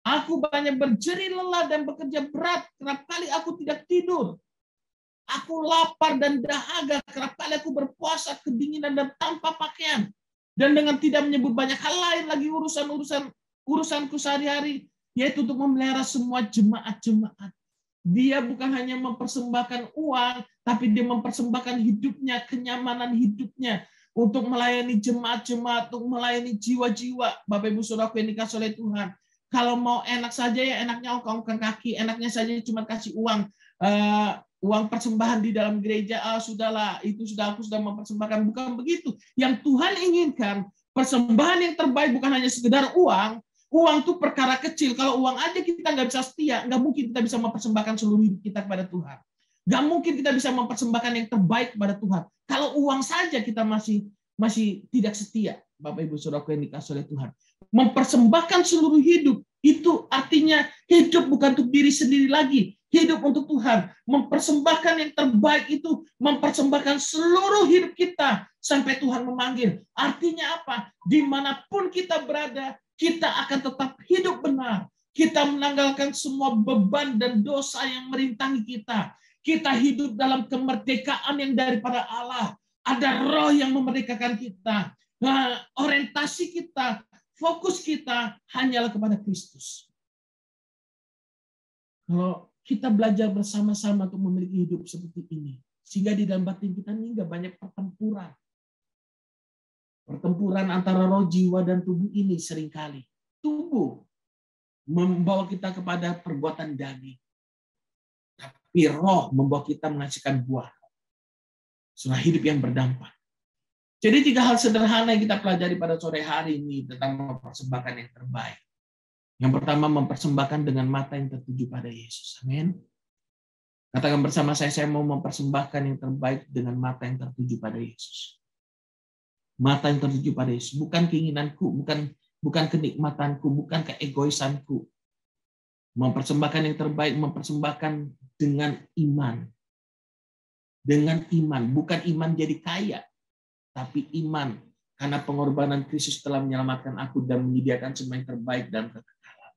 Aku banyak berjeri lelah dan bekerja berat, kerap kali aku tidak tidur. Aku lapar dan dahaga, kerap kali aku berpuasa kedinginan dan tanpa pakaian. Dan dengan tidak menyebut banyak hal lain lagi urusanku sehari-hari, yaitu untuk memelihara semua jemaat-jemaat. Dia bukan hanya mempersembahkan uang, tapi dia mempersembahkan hidupnya, kenyamanan hidupnya, untuk melayani jemaat-jemaat, untuk melayani jiwa-jiwa. Bapak Ibu Saudara yang dikasih oleh Tuhan. Kalau mau enak saja ya enaknya ongkang kaki, enaknya saja cuma kasih uang persembahan di dalam gereja, sudahlah, itu sudah aku sudah mempersembahkan. Bukan begitu. Yang Tuhan inginkan, persembahan yang terbaik bukan hanya sekedar uang. Uang itu perkara kecil. Kalau uang aja kita nggak bisa setia, nggak mungkin kita bisa mempersembahkan seluruh hidup kita kepada Tuhan. Nggak mungkin kita bisa mempersembahkan yang terbaik kepada Tuhan. Kalau uang saja kita masih tidak setia. Bapak Ibu Saudaraku yang dikasih oleh Tuhan. Mempersembahkan seluruh hidup, itu artinya hidup bukan untuk diri sendiri lagi. Hidup untuk Tuhan. Mempersembahkan yang terbaik itu, mempersembahkan seluruh hidup kita sampai Tuhan memanggil. Artinya apa? Dimanapun kita berada, kita akan tetap hidup benar. Kita menanggalkan semua beban dan dosa yang merintangi kita. Kita hidup dalam kemerdekaan yang daripada Allah. Ada roh yang memerdekakan kita. Nah, orientasi kita, fokus kita hanyalah kepada Kristus. Kalau kita belajar bersama-sama untuk memiliki hidup seperti ini, sehingga di dalam batin kita ini nggak banyak pertempuran. Pertempuran antara roh, jiwa, dan tubuh ini seringkali. Tubuh membawa kita kepada perbuatan daging. Tapi roh membawa kita menghasilkan buah. Setelah hidup yang berdampak. Jadi 3 hal sederhana yang kita pelajari pada sore hari ini tentang mempersembahkan yang terbaik. Yang pertama, mempersembahkan dengan mata yang tertuju pada Yesus. Amin. Katakan bersama saya mau mempersembahkan yang terbaik dengan mata yang tertuju pada Yesus. Mata yang tertuju pada Yesus, bukan keinginanku, bukan kenikmatanku, bukan keegoisanku. Mempersembahkan yang terbaik, mempersembahkan dengan iman. Dengan iman, bukan iman jadi kaya, tapi iman karena pengorbanan Kristus telah menyelamatkan aku dan menyediakan semua yang terbaik dan kekekalan.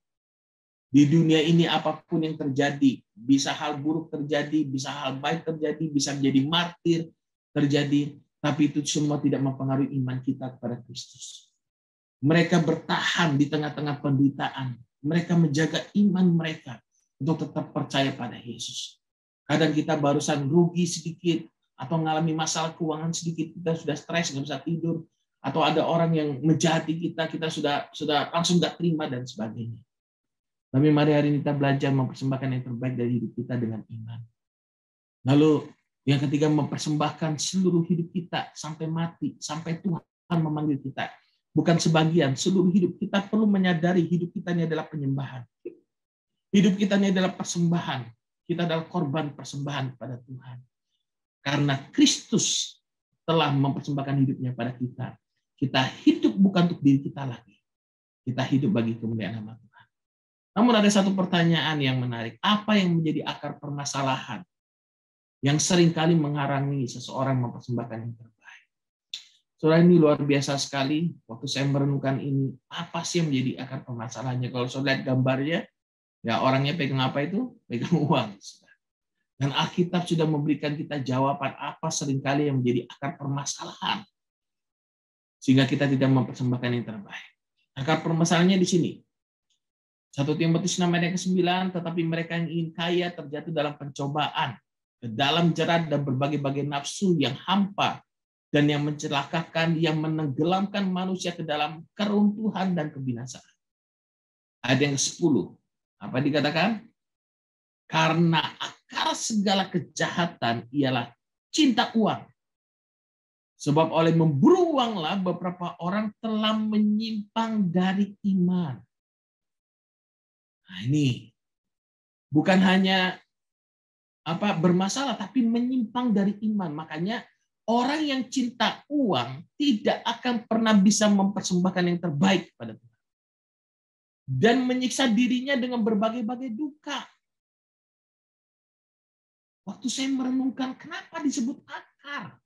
Di dunia ini apapun yang terjadi, bisa hal buruk terjadi, bisa hal baik terjadi, bisa menjadi martir terjadi, tapi itu semua tidak mempengaruhi iman kita kepada Kristus. Mereka bertahan di tengah-tengah penderitaan. Mereka menjaga iman mereka untuk tetap percaya pada Yesus. Kadang kita barusan rugi sedikit atau mengalami masalah keuangan sedikit, kita sudah stres, nggak bisa tidur, atau ada orang yang menjahati kita, kita sudah langsung nggak terima dan sebagainya. Tapi mari hari ini kita belajar mempersembahkan yang terbaik dari hidup kita dengan iman. Lalu yang ketiga, mempersembahkan seluruh hidup kita sampai mati, sampai Tuhan memanggil kita. Bukan sebagian, seluruh hidup kita perlu menyadari hidup kita ini adalah penyembahan. Hidup kita ini adalah persembahan. Kita adalah korban persembahan pada Tuhan. Karena Kristus telah mempersembahkan hidupnya pada kita. Kita hidup bukan untuk diri kita lagi. Kita hidup bagi kemuliaan nama Tuhan. Namun ada satu pertanyaan yang menarik. Apa yang menjadi akar permasalahan yang seringkali menghalangi seseorang mempersembahkan yang terbaik? Saudara, ini luar biasa sekali. Waktu saya merenungkan ini, apa sih yang menjadi akar permasalahannya? Kalau saudara lihat gambarnya, ya orangnya pegang apa itu? Pegang uang. Dan Alkitab sudah memberikan kita jawaban apa seringkali yang menjadi akar permasalahan. Sehingga kita tidak mempersembahkan yang terbaik. Akar permasalahannya di sini. 1 Timotius 6 ayat 9, tetapi mereka yang ingin kaya terjatuh dalam pencobaan, ke dalam jerat dan berbagai-bagai nafsu yang hampa, dan yang mencelakakan, yang menenggelamkan manusia ke dalam keruntuhan dan kebinasaan. Ayat yang ke-10. Apa dikatakan? Karena akar segala kejahatan ialah cinta uang. Sebab oleh memburu uanglah beberapa orang telah menyimpang dari iman. Nah, ini bukan hanya bermasalah, tapi menyimpang dari iman. Makanya orang yang cinta uang tidak akan pernah bisa mempersembahkan yang terbaik pada Tuhan. Dan menyiksa dirinya dengan berbagai-bagai duka. Waktu saya merenungkan kenapa disebut akar.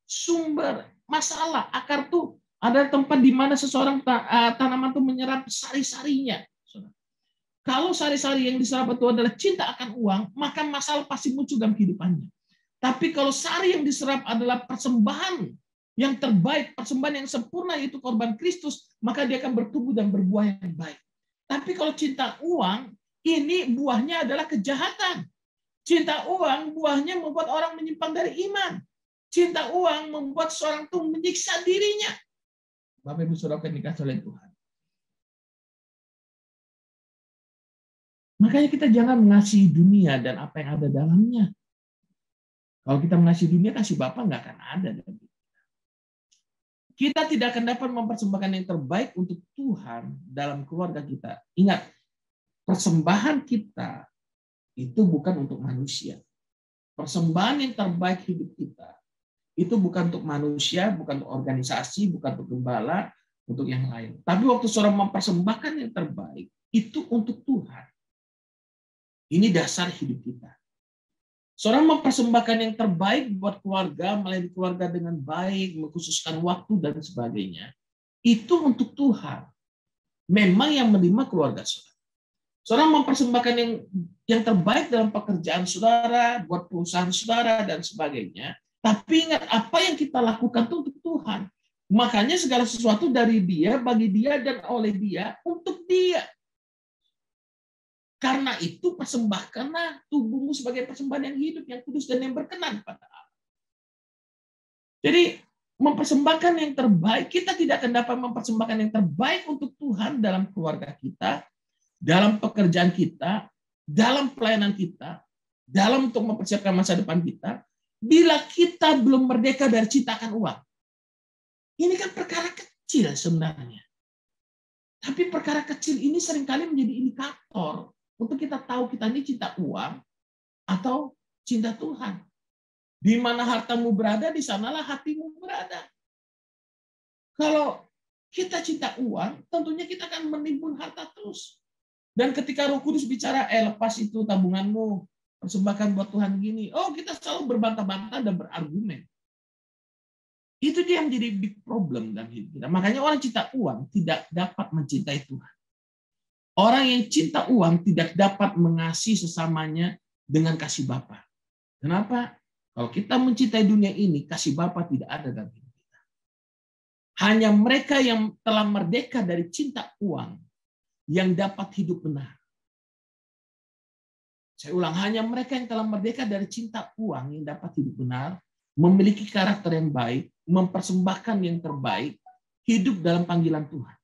Sumber masalah. Akar itu adalah tempat di mana seseorang tanaman itu menyerap sari-sarinya. Kalau sari-sari yang diserap itu adalah cinta akan uang, maka masalah pasti muncul dalam kehidupannya. Tapi kalau sari yang diserap adalah persembahan yang terbaik, persembahan yang sempurna, yaitu korban Kristus, maka dia akan bertumbuh dan berbuah yang baik. Tapi kalau cinta uang, ini buahnya adalah kejahatan. Cinta uang, buahnya membuat orang menyimpang dari iman. Cinta uang membuat seorang itu menyiksa dirinya. Bapak Ibu Saudara yang dikasihi oleh Tuhan. Makanya kita jangan mengasihi dunia dan apa yang ada dalamnya. Kalau kita mengasihi dunia, kasih Bapa nggak akan ada. Kita tidak akan dapat mempersembahkan yang terbaik untuk Tuhan dalam keluarga kita. Ingat, persembahan kita itu bukan untuk manusia. Persembahan yang terbaik hidup kita itu bukan untuk manusia, bukan untuk organisasi, bukan untuk gembala, untuk yang lain. Tapi waktu seorang mempersembahkan yang terbaik, itu untuk Tuhan. Ini dasar hidup kita. Seorang mempersembahkan yang terbaik buat keluarga, melayani keluarga dengan baik, mengkhususkan waktu dan sebagainya. Itu untuk Tuhan. Memang yang menerima keluarga saudara. Seorang mempersembahkan yang terbaik dalam pekerjaan saudara, buat perusahaan saudara dan sebagainya. Tapi ingat, apa yang kita lakukan itu untuk Tuhan. Makanya segala sesuatu dari Dia, bagi Dia, dan oleh Dia, untuk Dia. Karena itu persembahkanlah tubuhmu sebagai persembahan yang hidup, yang kudus, dan yang berkenan pada Allah. Jadi mempersembahkan yang terbaik, kita tidak akan dapat mempersembahkan yang terbaik untuk Tuhan dalam keluarga kita, dalam pekerjaan kita, dalam pelayanan kita, dalam untuk mempersiapkan masa depan kita, bila kita belum merdeka dari cinta akan uang. Ini kan perkara kecil sebenarnya. Tapi perkara kecil ini seringkali menjadi indikator untuk kita tahu kita ini cinta uang atau cinta Tuhan. Di mana hartamu berada, di sanalah hatimu berada. Kalau kita cinta uang, tentunya kita akan menimbun harta terus. Dan ketika Roh Kudus bicara, lepas itu tabunganmu, persembahkan buat Tuhan gini. Oh, kita selalu berbantah-bantah dan berargumen. Itu dia yang jadi big problem dalam hidup kita. Makanya orang cinta uang tidak dapat mencintai Tuhan. Orang yang cinta uang tidak dapat mengasihi sesamanya dengan kasih Bapa. Kenapa? Kalau kita mencintai dunia ini, kasih Bapa tidak ada dalam hidup kita. Hanya mereka yang telah merdeka dari cinta uang yang dapat hidup benar. Saya ulang, hanya mereka yang telah merdeka dari cinta uang yang dapat hidup benar, memiliki karakter yang baik, mempersembahkan yang terbaik, hidup dalam panggilan Tuhan.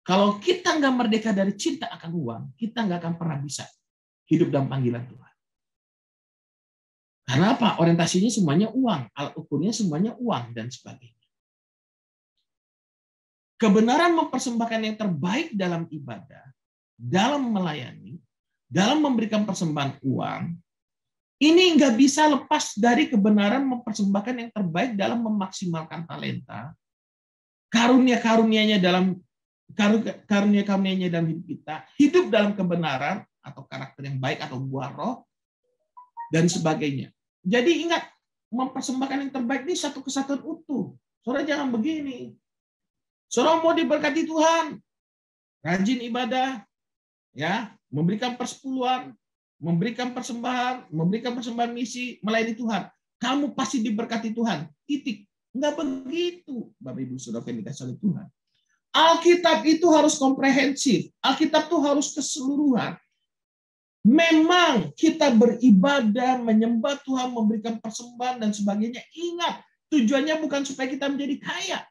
Kalau kita nggak merdeka dari cinta akan uang, kita nggak akan pernah bisa hidup dalam panggilan Tuhan. Karena apa? Orientasinya semuanya uang, alat ukurnya semuanya uang, dan sebagainya. Kebenaran mempersembahkan yang terbaik dalam ibadah, dalam melayani, dalam memberikan persembahan uang, ini nggak bisa lepas dari kebenaran mempersembahkan yang terbaik dalam memaksimalkan talenta, karunia-karunia-Nya dalam hidup kita, hidup dalam kebenaran atau karakter yang baik atau buah roh, dan sebagainya. Jadi ingat, mempersembahkan yang terbaik ini satu kesatuan utuh. Saudara jangan begini. Saudara mau diberkati Tuhan, rajin ibadah, ya, memberikan persepuluhan, memberikan persembahan misi, melayani Tuhan. Kamu pasti diberkati Tuhan. Titik. Enggak begitu, Bapak Ibu Saudara yang dikasihi oleh Tuhan. Alkitab itu harus komprehensif. Alkitab itu harus keseluruhan. Memang kita beribadah, menyembah Tuhan, memberikan persembahan dan sebagainya. Ingat, tujuannya bukan supaya kita menjadi kaya.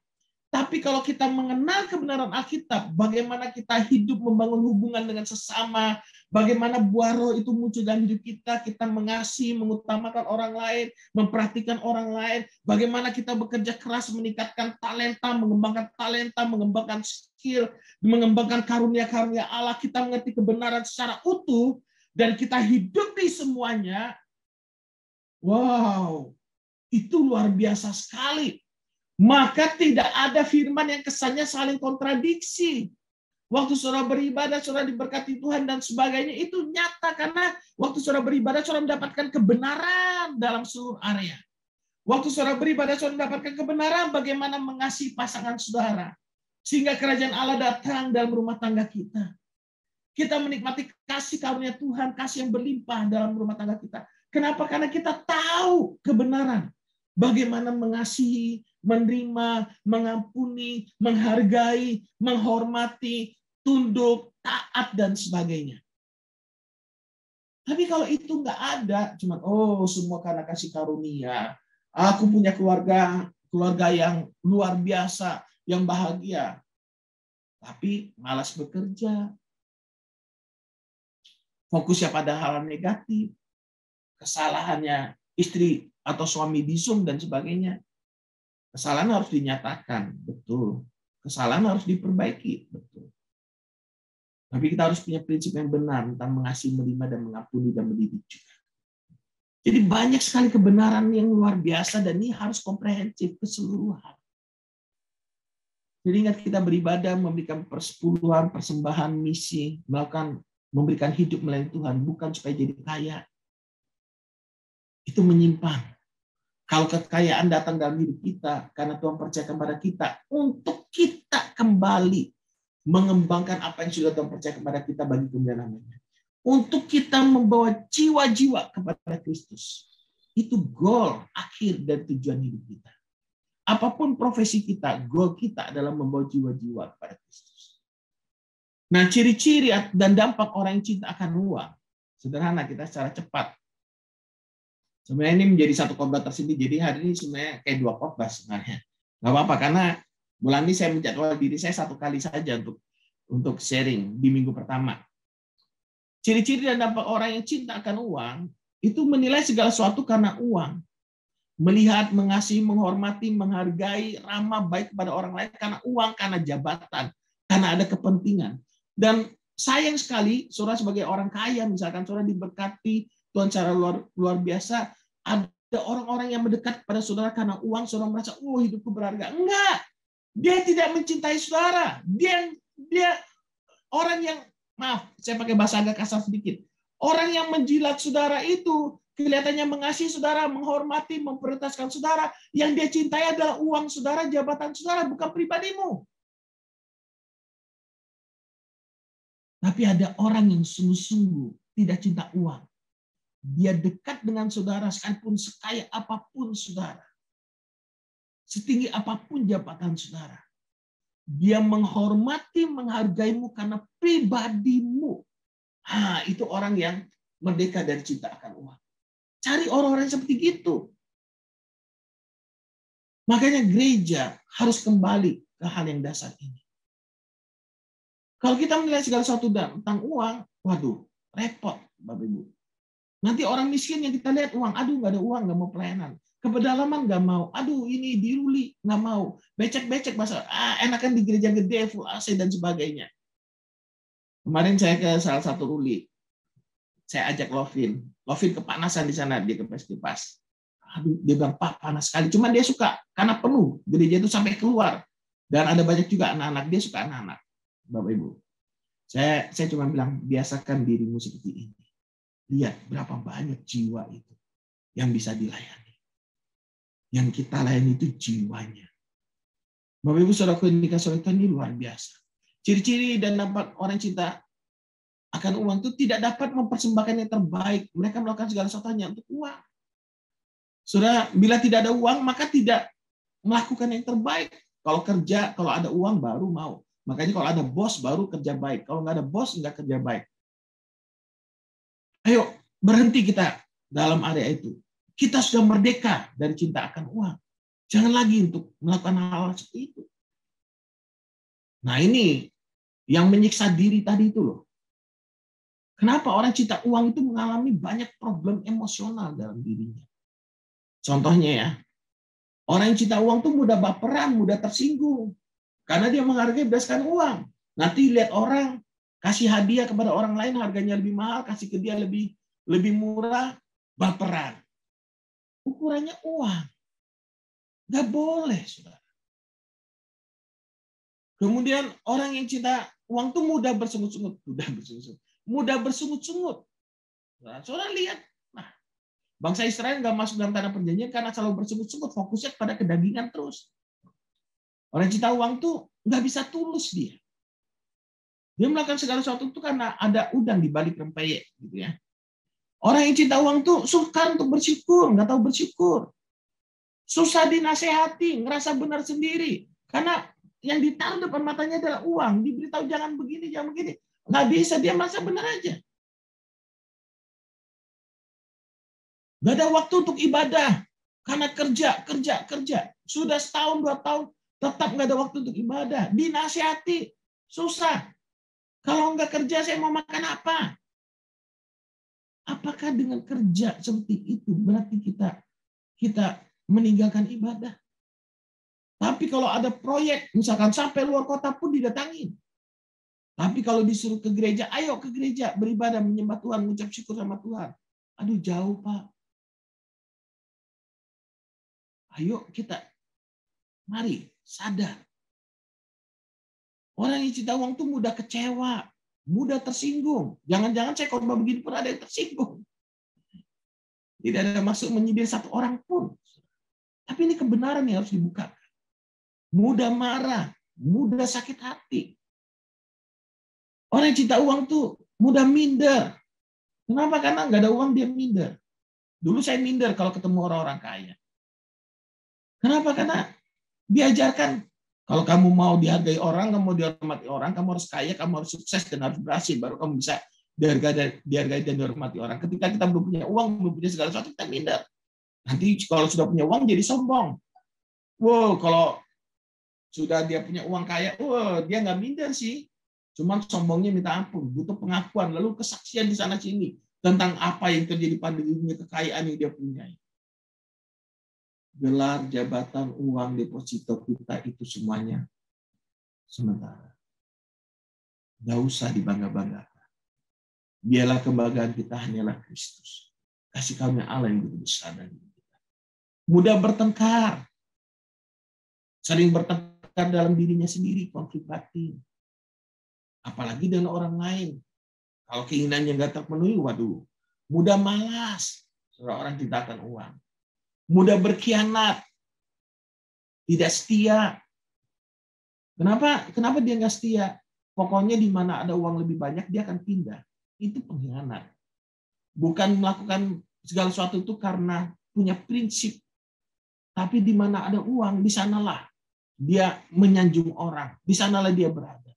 Tapi kalau kita mengenal kebenaran Alkitab, bagaimana kita hidup membangun hubungan dengan sesama, bagaimana buah roh itu muncul dalam hidup kita, kita mengasihi, mengutamakan orang lain, memperhatikan orang lain, bagaimana kita bekerja keras meningkatkan talenta, mengembangkan skill, mengembangkan karunia-karunia Allah, kita mengerti kebenaran secara utuh, dan kita hidupi semuanya. Wow, itu luar biasa sekali. Maka tidak ada firman yang kesannya saling kontradiksi. Waktu saudara beribadah, saudara diberkati Tuhan dan sebagainya, itu nyata karena waktu saudara beribadah, saudara mendapatkan kebenaran dalam seluruh area. Waktu saudara beribadah, saudara mendapatkan kebenaran bagaimana mengasihi pasangan saudara. Sehingga kerajaan Allah datang dalam rumah tangga kita. Kita menikmati kasih karunia Tuhan, kasih yang berlimpah dalam rumah tangga kita. Kenapa? Karena kita tahu kebenaran. Bagaimana mengasihi, menerima, mengampuni, menghargai, menghormati, tunduk, taat, dan sebagainya. Tapi kalau itu nggak ada, cuma semua karena kasih karunia. Aku punya keluarga yang luar biasa, yang bahagia. Tapi malas bekerja. Fokusnya pada hal negatif. Kesalahannya istri atau suami bisung dan sebagainya. Kesalahan harus dinyatakan, betul. Kesalahan harus diperbaiki, betul. Tapi kita harus punya prinsip yang benar tentang mengasihi, menerima, dan mengampuni, dan mendidik juga. Jadi banyak sekali kebenaran yang luar biasa, dan ini harus komprehensif, keseluruhan. Jadi ingat, kita beribadah, memberikan persepuluhan, persembahan, misi, memberikan hidup melayani Tuhan, bukan supaya jadi kaya. Itu menyimpang. Kalau kekayaan datang dalam hidup kita, karena Tuhan percayakan kepada kita, untuk kita kembali mengembangkan apa yang sudah Tuhan percayakan kepada kita bagi kemuliaan namanya. Untuk kita membawa jiwa-jiwa kepada Kristus. Itu goal akhir dan tujuan hidup kita. Apapun profesi kita, goal kita adalah membawa jiwa-jiwa kepada Kristus. Nah, ciri-ciri dan dampak orang yang cinta akan uang. Sederhana, kita secara cepat. Sebenarnya ini menjadi satu khotbah tersendiri. Jadi hari ini sebenarnya kayak 2 khotbah sebenarnya. Nggak apa-apa, karena bulan ini saya menjadwal diri saya 1 kali saja untuk sharing di minggu pertama. Ciri-ciri dan dampak orang yang cinta akan uang, itu menilai segala sesuatu karena uang. melihat, mengasihi, menghormati, menghargai, ramah baik kepada orang lain karena uang, karena jabatan, karena ada kepentingan. Dan sayang sekali, saudara sebagai orang kaya, misalkan saudara diberkati Tuhan secara luar biasa, ada orang-orang yang mendekat pada saudara karena uang, saudara merasa, oh hidupku berharga. Enggak, dia tidak mencintai saudara. Dia orang yang, maaf, saya pakai bahasa agak kasar sedikit. Orang yang menjilat saudara itu kelihatannya mengasihi saudara, menghormati, memprioritaskan saudara. Yang dia cintai adalah uang saudara, jabatan saudara, bukan pribadimu. Tapi ada orang yang sungguh-sungguh tidak cinta uang. Dia dekat dengan saudara sekalipun sekaya apapun saudara. Setinggi apapun jabatan saudara. Dia menghormati, menghargaimu karena pribadimu. Itu orang yang merdeka dari cinta akan uang. Cari orang-orang seperti itu. Makanya gereja harus kembali ke hal yang dasar ini. Kalau kita menilai segala sesuatu tentang uang, waduh, repot, Bapak Ibu. Nanti orang miskin yang kita lihat uang, aduh nggak ada uang, nggak mau pelayanan. Kepedalaman nggak mau, aduh ini diruli, nggak mau. Becek-becek, masa enakan di gereja gede, full AC dan sebagainya. Kemarin saya ke salah satu ruli, saya ajak Lovin kepanasan di sana, dia kipas. Aduh, dia bilang, Pak, panas sekali. Cuman dia suka, karena penuh. Gereja itu sampai keluar. Dan ada banyak juga anak-anak, dia suka anak-anak. Bapak Ibu. Saya cuma bilang, biasakan dirimu seperti ini. Lihat berapa banyak jiwa itu yang bisa dilayani. Yang kita layani itu jiwanya. Bapak Ibu, saudaraku yang dikasihi Tuhan, ini luar biasa. Ciri-ciri dan nampak orang cinta akan uang itu tidak dapat mempersembahkan yang terbaik. Mereka melakukan segala sesuatu hanya untuk uang. Saudara, bila tidak ada uang, maka tidak melakukan yang terbaik. Kalau kerja, kalau ada uang baru mau. Makanya kalau ada bos baru kerja baik. Kalau nggak ada bos, nggak kerja baik. Ayo, berhenti kita dalam area itu. Kita sudah merdeka dari cinta akan uang. Jangan lagi untuk melakukan hal seperti itu. Nah ini yang menyiksa diri tadi itu loh. Kenapa orang cinta uang itu mengalami banyak problem emosional dalam dirinya. Contohnya ya, orang yang cinta uang tuh mudah baperan, mudah tersinggung. Karena dia menghargai berdasarkan uang. Nanti lihat orang, kasih hadiah kepada orang lain harganya lebih mahal, kasih ke dia lebih murah, baperan. Ukurannya uang. Nggak boleh, saudara. Kemudian orang yang cinta uang tuh mudah bersungut-sungut. Mudah bersungut-sungut. Nah, saudara lihat, bangsa Israel nggak masuk dalam tanah perjanjian karena selalu bersungut-sungut, fokusnya pada kedagingan terus. Orang cinta uang tuh nggak bisa tulus dia. Dia melakukan segala sesuatu itu karena ada udang di balik rempeyek, gitu ya. Orang yang cinta uang tuh sukar untuk bersyukur, nggak tahu bersyukur. Susah dinasehati, ngerasa benar sendiri. Karena yang ditaruh depan matanya adalah uang, diberitahu jangan begini, jangan begini. Nggak bisa, dia merasa benar aja. Nggak ada waktu untuk ibadah. Karena kerja. Sudah setahun, 2 tahun, tetap nggak ada waktu untuk ibadah. Dinasihati, susah. Kalau nggak kerja, saya mau makan apa? Apakah dengan kerja seperti itu berarti kita meninggalkan ibadah? Tapi kalau ada proyek, misalkan sampai luar kota pun didatangin. Tapi kalau disuruh ke gereja, ayo ke gereja, beribadah, menyembah Tuhan, mengucap syukur sama Tuhan. Aduh, jauh, Pak. Ayo kita, mari sadar. Orang yang cinta uang itu mudah kecewa, mudah tersinggung. Jangan-jangan saya khotbah begini pun ada yang tersinggung. Tidak ada maksud menyindir satu orang pun. Tapi ini kebenaran yang harus dibukakan. Mudah marah, mudah sakit hati. Orang yang cinta uang tuh mudah minder. Kenapa? Karena nggak ada uang dia minder. Dulu saya minder kalau ketemu orang-orang kaya. Kenapa? Karena diajarkan kalau kamu mau dihargai orang, kamu mau dihormati orang, kamu harus kaya, kamu harus sukses dan harus berhasil, baru kamu bisa dihargai dan dihormati orang. Ketika kita belum punya uang, belum punya segala sesuatu, kita minder. Nanti kalau sudah punya uang jadi sombong. Wow, kalau sudah dia punya uang kaya, dia nggak minder sih. Cuman sombongnya minta ampun, butuh pengakuan, lalu kesaksian di sana sini tentang apa yang terjadi pada dirinya, kekayaan yang dia punya. gelar, jabatan, uang, deposito kita itu semuanya sementara. Nggak usah dibangga-banggakan. Biarlah kebanggaan kita hanyalah Kristus. Kasih karunia Allah yang begitu besar dan kita. Mudah bertengkar. Sering bertengkar dalam dirinya sendiri, konflik batin. Apalagi dengan orang lain. Kalau keinginannya nggak terpenuhi, waduh. Mudah malas. Orang tidak akan uang. Mudah berkhianat. Tidak setia. Kenapa dia nggak setia? Pokoknya di mana ada uang lebih banyak, dia akan pindah. Itu pengkhianat. Bukan melakukan segala sesuatu itu karena punya prinsip. Tapi di mana ada uang, di sanalah dia menyanjung orang. Di sanalah dia berada.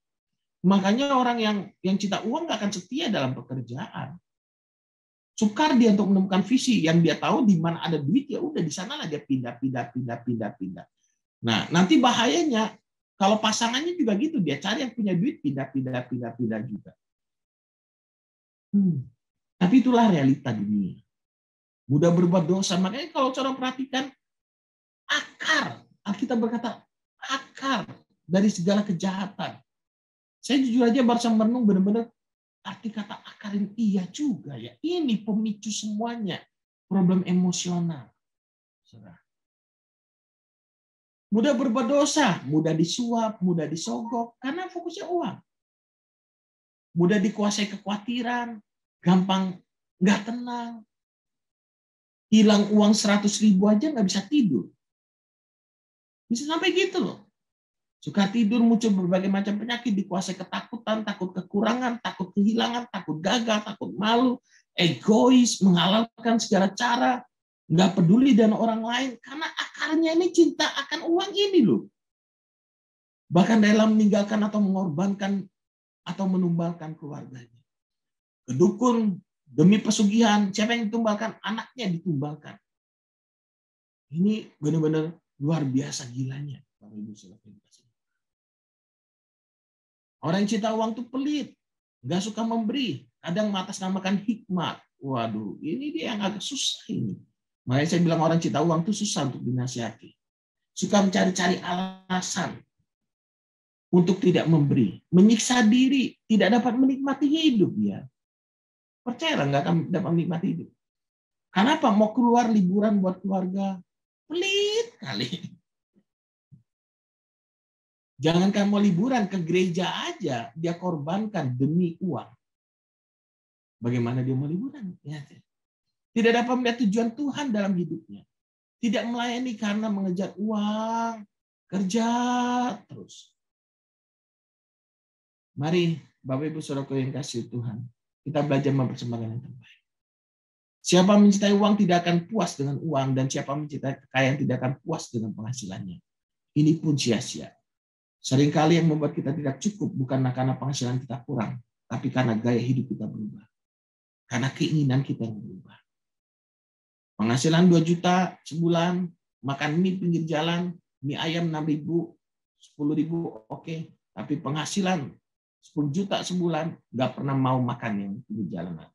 Makanya orang yang cinta uang nggak akan setia dalam pekerjaan. Sukar dia untuk menemukan visi yang dia tahu di mana ada duit, ya udah di sanalah dia pindah. Nah, nanti bahayanya kalau pasangannya juga gitu, dia cari yang punya duit, pindah juga. Tapi itulah realita dunia. Mudah berbuat dosa. Makanya kalau cara perhatikan akar, Alkitab berkata akar dari segala kejahatan. Saya jujur aja barusan merenung benar-benar arti kata akar ini iya juga ya. Ini pemicu semuanya. Problem emosional. Mudah berbuat dosa, mudah disuap, mudah disogok, karena fokusnya uang. Mudah dikuasai kekhawatiran, gampang nggak tenang. Hilang uang 100.000 aja nggak bisa tidur. Bisa sampai gitu loh. Suka tidur, muncul berbagai macam penyakit, dikuasai ketakutan, takut kekurangan, takut kehilangan, takut gagal, takut malu, egois, menghalalkan segala cara, nggak peduli dengan orang lain, karena akarnya ini cinta akan uang ini loh. Bahkan dalam meninggalkan atau mengorbankan atau menumbalkan keluarganya. Kedukun demi pesugihan, siapa yang ditumbalkan? Anaknya ditumbalkan. Ini benar-benar luar biasa gilanya. Orang yang cinta uang itu pelit, nggak suka memberi, kadang mengatasnamakan hikmat. Waduh, ini dia yang agak susah ini. Makanya saya bilang orang cinta uang itu susah untuk dinasihati. Suka mencari-cari alasan untuk tidak memberi, menyiksa diri, tidak dapat menikmati hidup ya. Percayalah nggak akan dapat menikmati hidup. Kenapa? Mau keluar liburan buat keluarga, pelit kali. Jangankan mau liburan, ke gereja aja dia korbankan demi uang. Bagaimana dia mau liburan? Ya. Tidak dapat melihat tujuan Tuhan dalam hidupnya. Tidak melayani karena mengejar uang, kerja terus. Mari Bapak Ibu Saudaraku yang kasih Tuhan, kita belajar mempersembahkan yang terbaik. Siapa mencintai uang tidak akan puas dengan uang, dan siapa mencintai kekayaan tidak akan puas dengan penghasilannya. Ini pun sia-sia. Seringkali yang membuat kita tidak cukup bukan karena penghasilan kita kurang, tapi karena gaya hidup kita berubah. Karena keinginan kita yang berubah. Penghasilan 2 juta sebulan, makan mie pinggir jalan, mie ayam 6.000, 10.000, oke. Tapi penghasilan 10 juta sebulan, nggak pernah mau makan yang pinggir jalan lagi.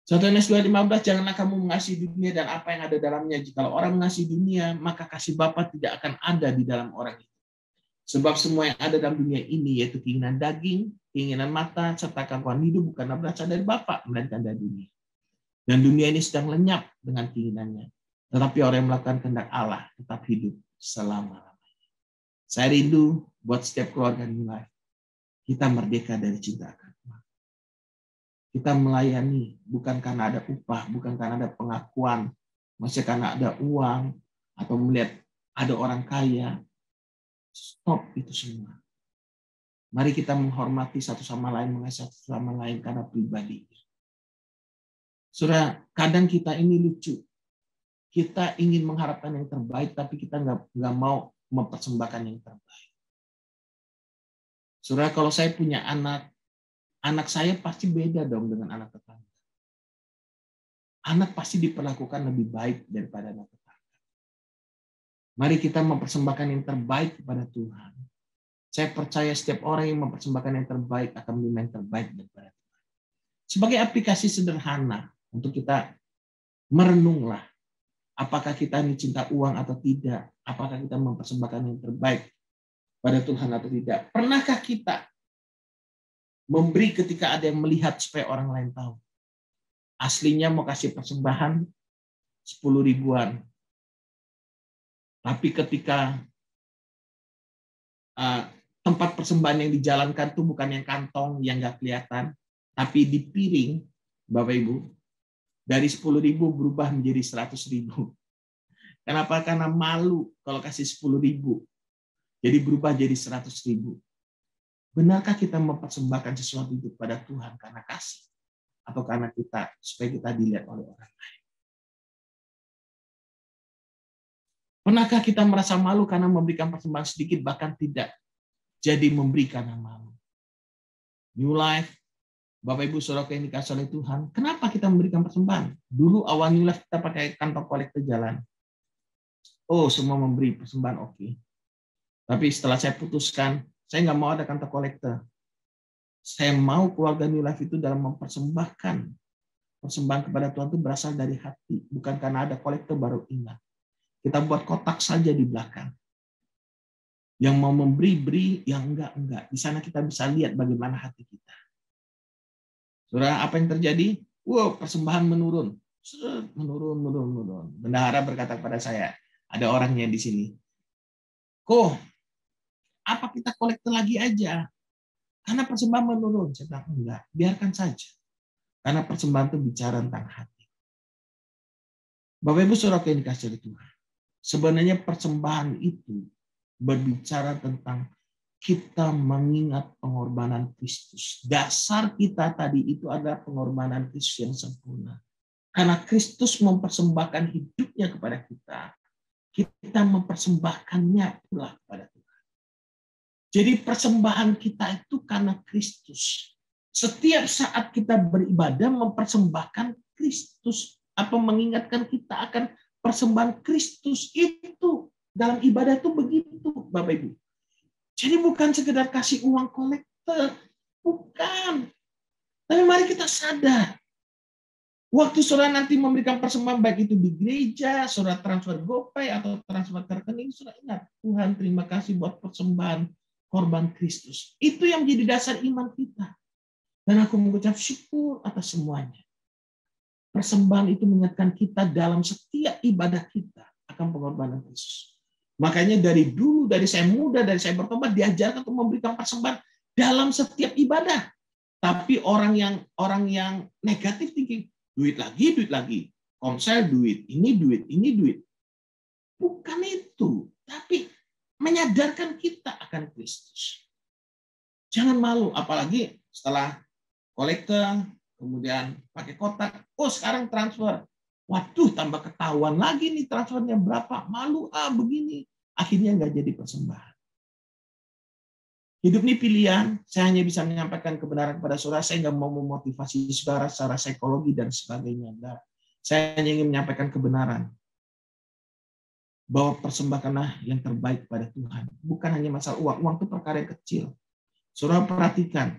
1 Yohanes 2:15, janganlah kamu mengasihi dunia dan apa yang ada dalamnya. Jika orang mengasihi dunia, maka kasih Bapa tidak akan ada di dalam orang itu. Sebab semua yang ada dalam dunia ini, yaitu keinginan daging, keinginan mata, serta keangkuhan hidup, bukanlah berasal dari Bapa, melainkan dari dunia. Dan dunia ini sedang lenyap dengan keinginannya. Tetapi orang yang melakukan kehendak Allah tetap hidup selama-lamanya. Saya rindu buat setiap keluarga New Life. Kita merdeka dari cinta akan uang. Kita melayani bukan karena ada upah, bukan karena ada pengakuan, maksudnya karena ada uang, atau melihat ada orang kaya. Stop itu semua. Mari kita menghormati satu sama lain, mengasihi satu sama lain karena pribadi. Saudara, kadang kita ini lucu. Kita ingin mengharapkan yang terbaik, tapi kita nggak mau mempersembahkan yang terbaik. Saudara, kalau saya punya anak saya pasti beda dong dengan anak tetangga. Anak pasti diperlakukan lebih baik daripada anak tetangga. Mari kita mempersembahkan yang terbaik kepada Tuhan. Saya percaya setiap orang yang mempersembahkan yang terbaik akan menerima yang terbaik daripada Tuhan. Sebagai aplikasi sederhana untuk kita merenunglah. Apakah kita ini cinta uang atau tidak? Apakah kita mempersembahkan yang terbaik pada Tuhan atau tidak? Pernahkah kita memberi ketika ada yang melihat supaya orang lain tahu? Aslinya mau kasih persembahan 10 ribuan. Tapi ketika tempat persembahan yang dijalankan itu bukan yang kantong yang nggak kelihatan, tapi di piring, Bapak Ibu, dari 10.000 berubah menjadi 100.000. Kenapa? Karena malu kalau kasih 10.000. Jadi berubah jadi 100.000. Benarkah kita mempersembahkan sesuatu itu kepada Tuhan karena kasih? Atau karena kita, supaya kita dilihat oleh orang lain? Pernahkah kita merasa malu karena memberikan persembahan sedikit, bahkan tidak jadi memberi karena malu? New Life, Bapak Ibu Saudara yang dikasihi oleh Tuhan, kenapa kita memberikan persembahan? Dulu awal New Life kita pakai kantong kolektor jalan. Oh, semua memberi persembahan, oke. Tapi setelah saya putuskan, saya nggak mau ada kantong kolektor. Saya mau keluarga New Life itu dalam mempersembahkan. Persembahan kepada Tuhan itu berasal dari hati, bukan karena ada kolektor baru ingat. Kita buat kotak saja di belakang. Yang mau memberi, beri, yang enggak. Di sana kita bisa lihat bagaimana hati kita. Saudara, apa yang terjadi? Wow, persembahan menurun. Menurun. Bendahara berkata kepada saya, ada orangnya di sini. Kok, apa kita kolektor lagi aja? Karena persembahan menurun. Saya bilang, enggak, biarkan saja. Karena persembahan itu bicara tentang hati. Bapak Ibu Saudara yang dikasihi oleh Tuhan. Sebenarnya persembahan itu berbicara tentang kita mengingat pengorbanan Kristus. Dasar kita tadi itu adalah pengorbanan Kristus yang sempurna. Karena Kristus mempersembahkan hidupnya kepada kita mempersembahkannya pula kepada Tuhan. Jadi persembahan kita itu karena Kristus. Setiap saat kita beribadah mempersembahkan Kristus, atau mengingatkan kita akan persembahan Kristus itu. Dalam ibadah itu begitu, Bapak Ibu. Jadi bukan sekedar kasih uang kolektor, bukan. Tapi mari kita sadar, waktu saudara nanti memberikan persembahan, baik itu di gereja, saudara transfer GoPay atau transfer ke rekening, saudara ingat, Tuhan terima kasih buat persembahan korban Kristus. Itu yang menjadi dasar iman kita. Dan aku mengucap syukur atas semuanya. Persembahan itu mengingatkan kita dalam setiap ibadah kita akan pengorbanan Kristus. Makanya dari dulu, dari saya muda, dari saya bertobat, diajarkan untuk memberikan persembahan dalam setiap ibadah. Tapi orang yang negatif thinking, duit lagi, komsel duit, ini duit. Bukan itu, tapi menyadarkan kita akan Kristus. Jangan malu, apalagi setelah kolektor, kemudian pakai kotak, oh sekarang transfer. Waduh, tambah ketahuan lagi nih transfernya berapa. Malu, begini. Akhirnya nggak jadi persembahan. Hidup ini pilihan. Saya hanya bisa menyampaikan kebenaran kepada saudara. Saya nggak mau memotivasi saudara secara psikologi dan sebagainya. Enggak. Saya hanya ingin menyampaikan kebenaran. Bahwa persembahkanlah yang terbaik pada Tuhan. Bukan hanya masalah uang. Uang itu perkara yang kecil. Saudara perhatikan.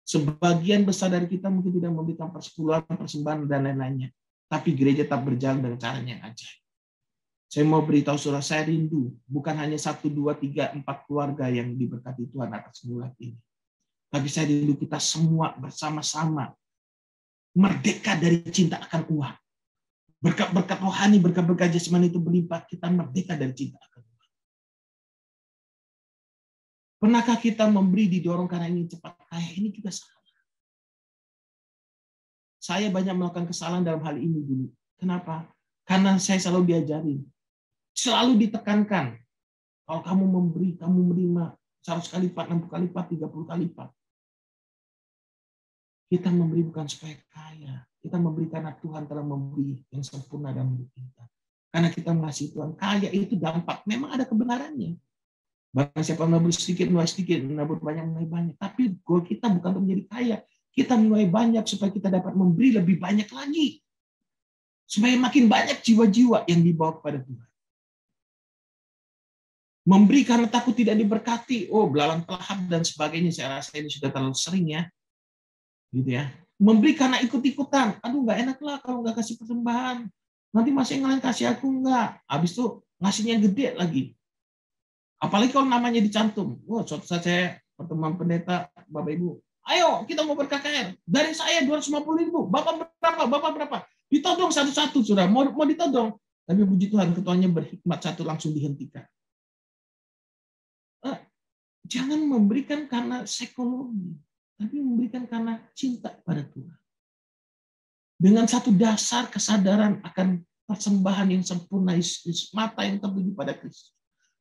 Sebagian besar dari kita mungkin tidak memberikan persepuluhan, persembahan, dan lain-lainnya. Tapi gereja tetap berjalan dengan caranya yang ajaib. Saya mau beritahu saudara, saya rindu. Bukan hanya 1, 2, 3, 4 keluarga yang diberkati Tuhan atas mulai ini. Tapi saya rindu kita semua bersama-sama. Merdeka dari cinta akan uang. Berkat-berkat rohani, berkat-berkat jasmani itu berlimpah. Kita merdeka dari cinta akan uang. Pernahkah kita memberi didorong karena ingin cepat kaya? Ini juga salah. Saya banyak melakukan kesalahan dalam hal ini dulu. Kenapa? Karena saya selalu diajarin. Selalu ditekankan. Kalau kamu memberi, kamu menerima 100 kali lipat, 60 kali lipat, 30 kali lipat. Kita memberi bukan supaya kaya. Kita memberi karena Tuhan telah memberi yang sempurna dalam hidup kita. Karena kita mengasihi Tuhan. Kaya itu dampak. Memang ada kebenarannya. Barang siapa menabur sedikit, menuai sedikit, menabur banyak, menuai banyak. Tapi goal kita bukan untuk menjadi kaya. Kita menuai banyak supaya kita dapat memberi lebih banyak lagi. Supaya makin banyak jiwa-jiwa yang dibawa kepada Tuhan. Memberi karena takut tidak diberkati. Oh, belalang pelahap dan sebagainya. Saya rasa ini sudah terlalu sering ya. Gitu ya. Memberi karena ikut-ikutan. Aduh, nggak enak lah kalau nggak kasih persembahan. Nanti masih ngelain kasih aku enggak. Habis itu ngasihnya gede lagi. Apalagi kalau namanya dicantum. Wah, suatu saat saya pertemuan pendeta, Bapak Ibu. Ayo kita mau ber-KKR. Dari saya 250.000. Bapak berapa? Bapak berapa? Ditodong satu-satu, sudah. Mau ditodong. Tapi puji Tuhan, ketuanya berhikmat satu langsung dihentikan. Jangan memberikan karena psikologi, tapi memberikan karena cinta pada Tuhan. Dengan satu dasar kesadaran akan persembahan yang sempurna Yesus, mata yang tertuju pada Kristus.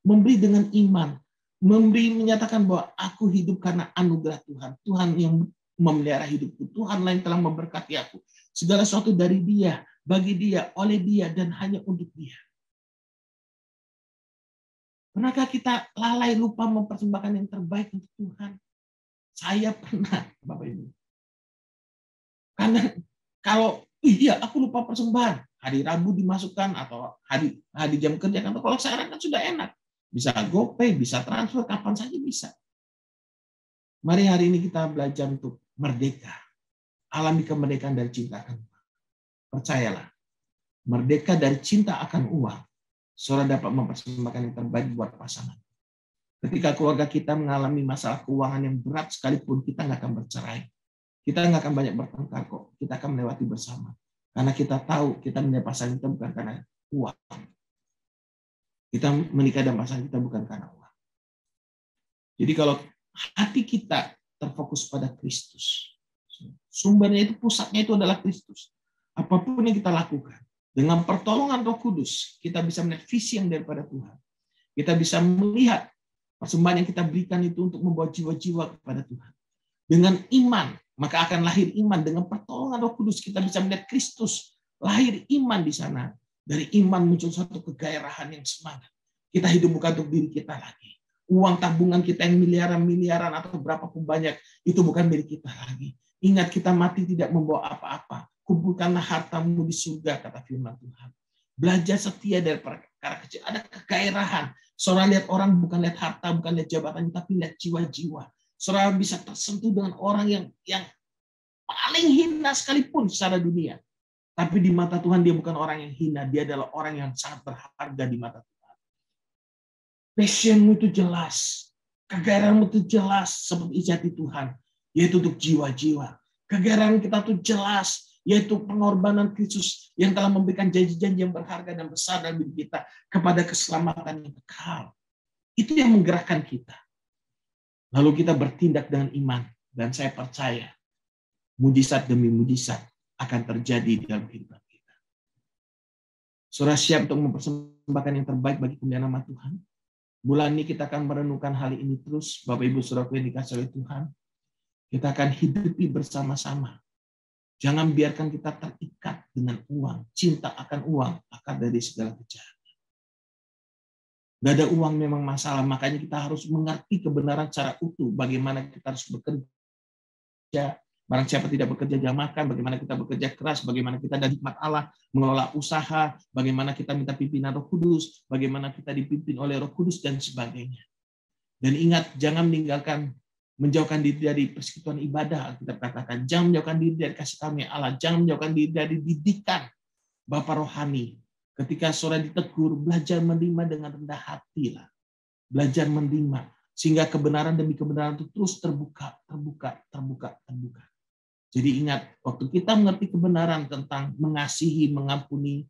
Memberi dengan iman, memberi menyatakan bahwa aku hidup karena anugerah Tuhan. Tuhan yang memelihara hidupku, Tuhan lain telah memberkati aku. Segala sesuatu dari Dia, bagi Dia, oleh Dia, dan hanya untuk Dia. Pernahkah kita lalai lupa mempersembahkan yang terbaik untuk Tuhan? Saya pernah, Bapak Ibu. Karena kalau iya aku lupa persembahan, hari Rabu dimasukkan atau hari jam kerja kan, kalau sekarang kan sudah enak. Bisa GoPay, bisa transfer kapan saja bisa. Mari hari ini kita belajar untuk merdeka. Alami kemerdekaan dari cinta akan uang. Percayalah, merdeka dari cinta akan uang. Saudara dapat mempersembahkan yang terbaik buat pasangan. Ketika keluarga kita mengalami masalah keuangan yang berat sekalipun, kita nggak akan bercerai. Kita nggak akan banyak bertengkar kok. Kita akan melewati bersama. Karena kita tahu kita menikah pasangan kita bukan karena uang. Kita menikah dan pasangan kita bukan karena uang. Jadi kalau hati kita terfokus pada Kristus, sumbernya itu, pusatnya itu adalah Kristus. Apapun yang kita lakukan, dengan pertolongan Roh Kudus, kita bisa melihat visi yang daripada Tuhan. Kita bisa melihat persembahan yang kita berikan itu untuk membawa jiwa-jiwa kepada Tuhan. Dengan iman, maka akan lahir iman. Dengan pertolongan Roh Kudus, kita bisa melihat Kristus. Lahir iman di sana. Dari iman muncul suatu kegairahan yang semangat. Kita hidup bukan untuk diri kita lagi. Uang tabungan kita yang miliaran-miliaran atau berapapun banyak, itu bukan milik kita lagi. Ingat, kita mati tidak membawa apa-apa. Kumpulkanlah hartamu di surga, kata firman Tuhan. Belajar setia dari perkara kecil. Ada kegairahan. Saudara lihat orang bukan lihat harta, bukan lihat jabatan, tapi lihat jiwa-jiwa. Saudara bisa tersentuh dengan orang yang paling hina sekalipun secara dunia. Tapi di mata Tuhan dia bukan orang yang hina. Dia adalah orang yang sangat berharga di mata Tuhan. Passionmu itu jelas. Kegairahanmu itu jelas seperti jati Tuhan. Yaitu untuk jiwa-jiwa. Kegairahan kita itu jelas. Yaitu pengorbanan Kristus yang telah memberikan janji-janji yang berharga dan besar dalam hidup kita kepada keselamatan yang kekal. Itu yang menggerakkan kita. Lalu kita bertindak dengan iman. Dan saya percaya, mujizat demi mujizat akan terjadi di dalam kehidupan kita. Saudara siap untuk mempersembahkan yang terbaik bagi kemuliaan nama Tuhan? Bulan ini kita akan merenungkan hal ini terus. Bapak Ibu Saudaraku yang dikasihi oleh Tuhan. Kita akan hidupi bersama-sama. Jangan biarkan kita terikat dengan uang. Cinta akan uang, akar dari segala kejahatan. Gak ada uang memang masalah, makanya kita harus mengerti kebenaran secara utuh. Bagaimana kita harus bekerja. Barang siapa tidak bekerja, jangan makan. Bagaimana kita bekerja keras, bagaimana kita ada hikmat Allah, mengelola usaha, bagaimana kita minta pimpinan Roh Kudus, bagaimana kita dipimpin oleh Roh Kudus, dan sebagainya. Dan ingat, jangan menjauhkan diri dari persekutuan ibadah. Kita katakan, jangan menjauhkan diri dari kasih karunia Allah, jangan menjauhkan diri dari didikan Bapa rohani. Ketika saudara ditegur, belajar menerima dengan rendah hati lah. Belajar menerima sehingga kebenaran demi kebenaran itu terus terbuka. Jadi ingat, waktu kita mengerti kebenaran tentang mengasihi, mengampuni,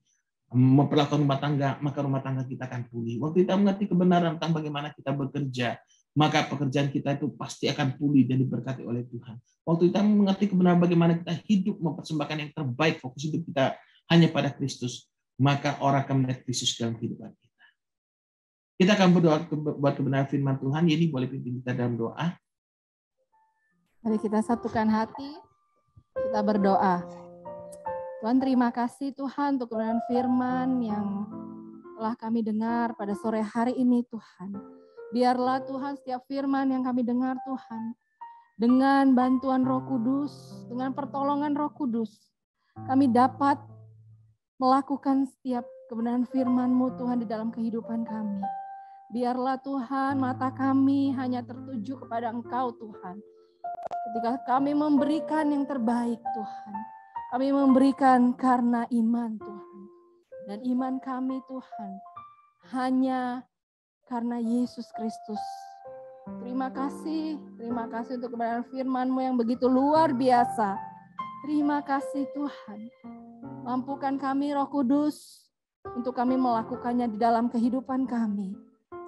memperlakukan rumah tangga, maka rumah tangga kita akan pulih. Waktu kita mengerti kebenaran tentang bagaimana kita bekerja, maka pekerjaan kita itu pasti akan pulih dan diberkati oleh Tuhan. Waktu kita mengerti kebenaran bagaimana kita hidup, mempersembahkan yang terbaik, fokus hidup kita hanya pada Kristus, maka orang akan melihat Kristus dalam kehidupan kita. Kita akan berdoa buat kebenaran firman Tuhan. Jadi boleh pimpin kita dalam doa. Mari kita satukan hati, kita berdoa. Tuhan, terima kasih Tuhan untuk kebenaran firman yang telah kami dengar pada sore hari ini Tuhan. Biarlah Tuhan setiap firman yang kami dengar Tuhan, dengan bantuan Roh Kudus, dengan pertolongan Roh Kudus, kami dapat melakukan setiap kebenaran firman-Mu Tuhan di dalam kehidupan kami. Biarlah Tuhan mata kami hanya tertuju kepada Engkau Tuhan. Ketika kami memberikan yang terbaik Tuhan, kami memberikan karena iman Tuhan. Dan iman kami Tuhan hanya karena Yesus Kristus. Terima kasih untuk kebenaran firman-Mu yang begitu luar biasa. Terima kasih Tuhan. Mampukan kami Roh Kudus untuk kami melakukannya di dalam kehidupan kami.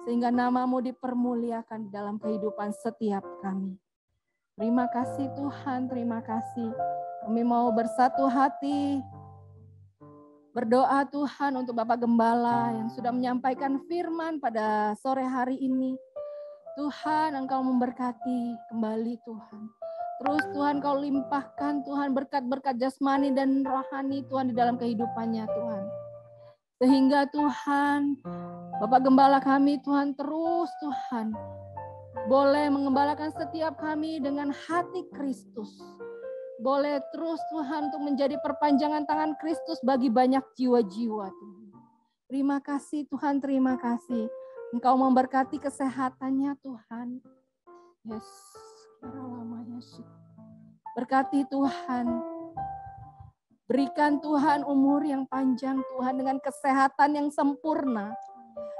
Sehingga nama-Mu dipermuliakan di dalam kehidupan setiap kami. Terima kasih Tuhan, terima kasih. Kami mau bersatu hati, berdoa Tuhan untuk Bapak Gembala yang sudah menyampaikan firman pada sore hari ini. Tuhan, Engkau memberkati kembali Tuhan. Terus Tuhan Kau limpahkan Tuhan berkat-berkat jasmani dan rohani Tuhan di dalam kehidupannya Tuhan. Sehingga Tuhan, Bapak Gembala kami Tuhan terus Tuhan boleh mengembalakan setiap kami dengan hati Kristus. Boleh terus Tuhan untuk menjadi perpanjangan tangan Kristus bagi banyak jiwa-jiwa Tuhan. Terima kasih Tuhan, terima kasih. Engkau memberkati kesehatannya Tuhan. Yes. Berkati Tuhan. Berikan Tuhan umur yang panjang Tuhan dengan kesehatan yang sempurna.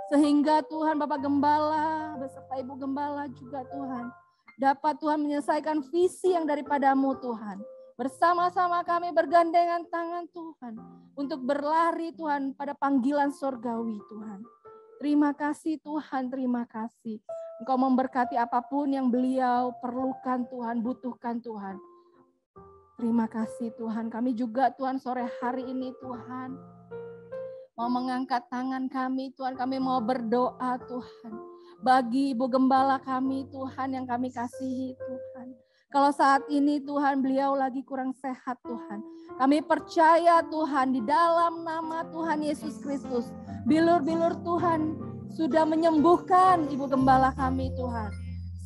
Sehingga Tuhan Bapak Gembala beserta Ibu Gembala juga Tuhan dapat Tuhan menyelesaikan visi yang daripada-Mu Tuhan. Bersama-sama kami bergandengan tangan Tuhan untuk berlari Tuhan pada panggilan surgawi Tuhan. Terima kasih Tuhan, terima kasih. Engkau memberkati apapun yang beliau perlukan Tuhan, butuhkan Tuhan. Terima kasih Tuhan. Kami juga Tuhan sore hari ini Tuhan mau mengangkat tangan kami Tuhan. Kami mau berdoa Tuhan. Bagi Ibu Gembala kami Tuhan yang kami kasihi Tuhan. Kalau saat ini Tuhan beliau lagi kurang sehat Tuhan. Kami percaya Tuhan di dalam nama Tuhan Yesus Kristus. Bilur-bilur Tuhan sudah menyembuhkan Ibu Gembala kami Tuhan.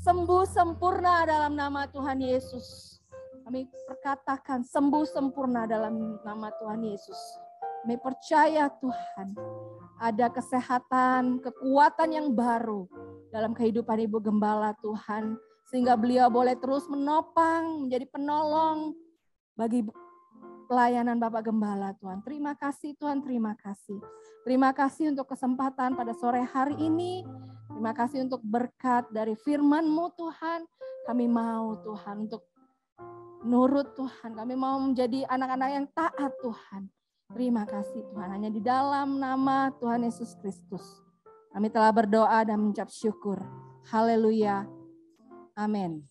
Sembuh sempurna dalam nama Tuhan Yesus. Kami perkatakan sembuh sempurna dalam nama Tuhan Yesus. Kami percaya Tuhan ada kesehatan, kekuatan yang baru dalam kehidupan Ibu Gembala Tuhan. Sehingga beliau boleh terus menopang, menjadi penolong bagi pelayanan Bapak Gembala Tuhan. Terima kasih Tuhan, terima kasih. Terima kasih untuk kesempatan pada sore hari ini. Terima kasih untuk berkat dari firman-Mu Tuhan. Kami mau Tuhan untuk nurut Tuhan. Kami mau menjadi anak-anak yang taat Tuhan. Terima kasih Tuhan. Hanya di dalam nama Tuhan Yesus Kristus kami telah berdoa dan mengucap syukur. Haleluya. Amin.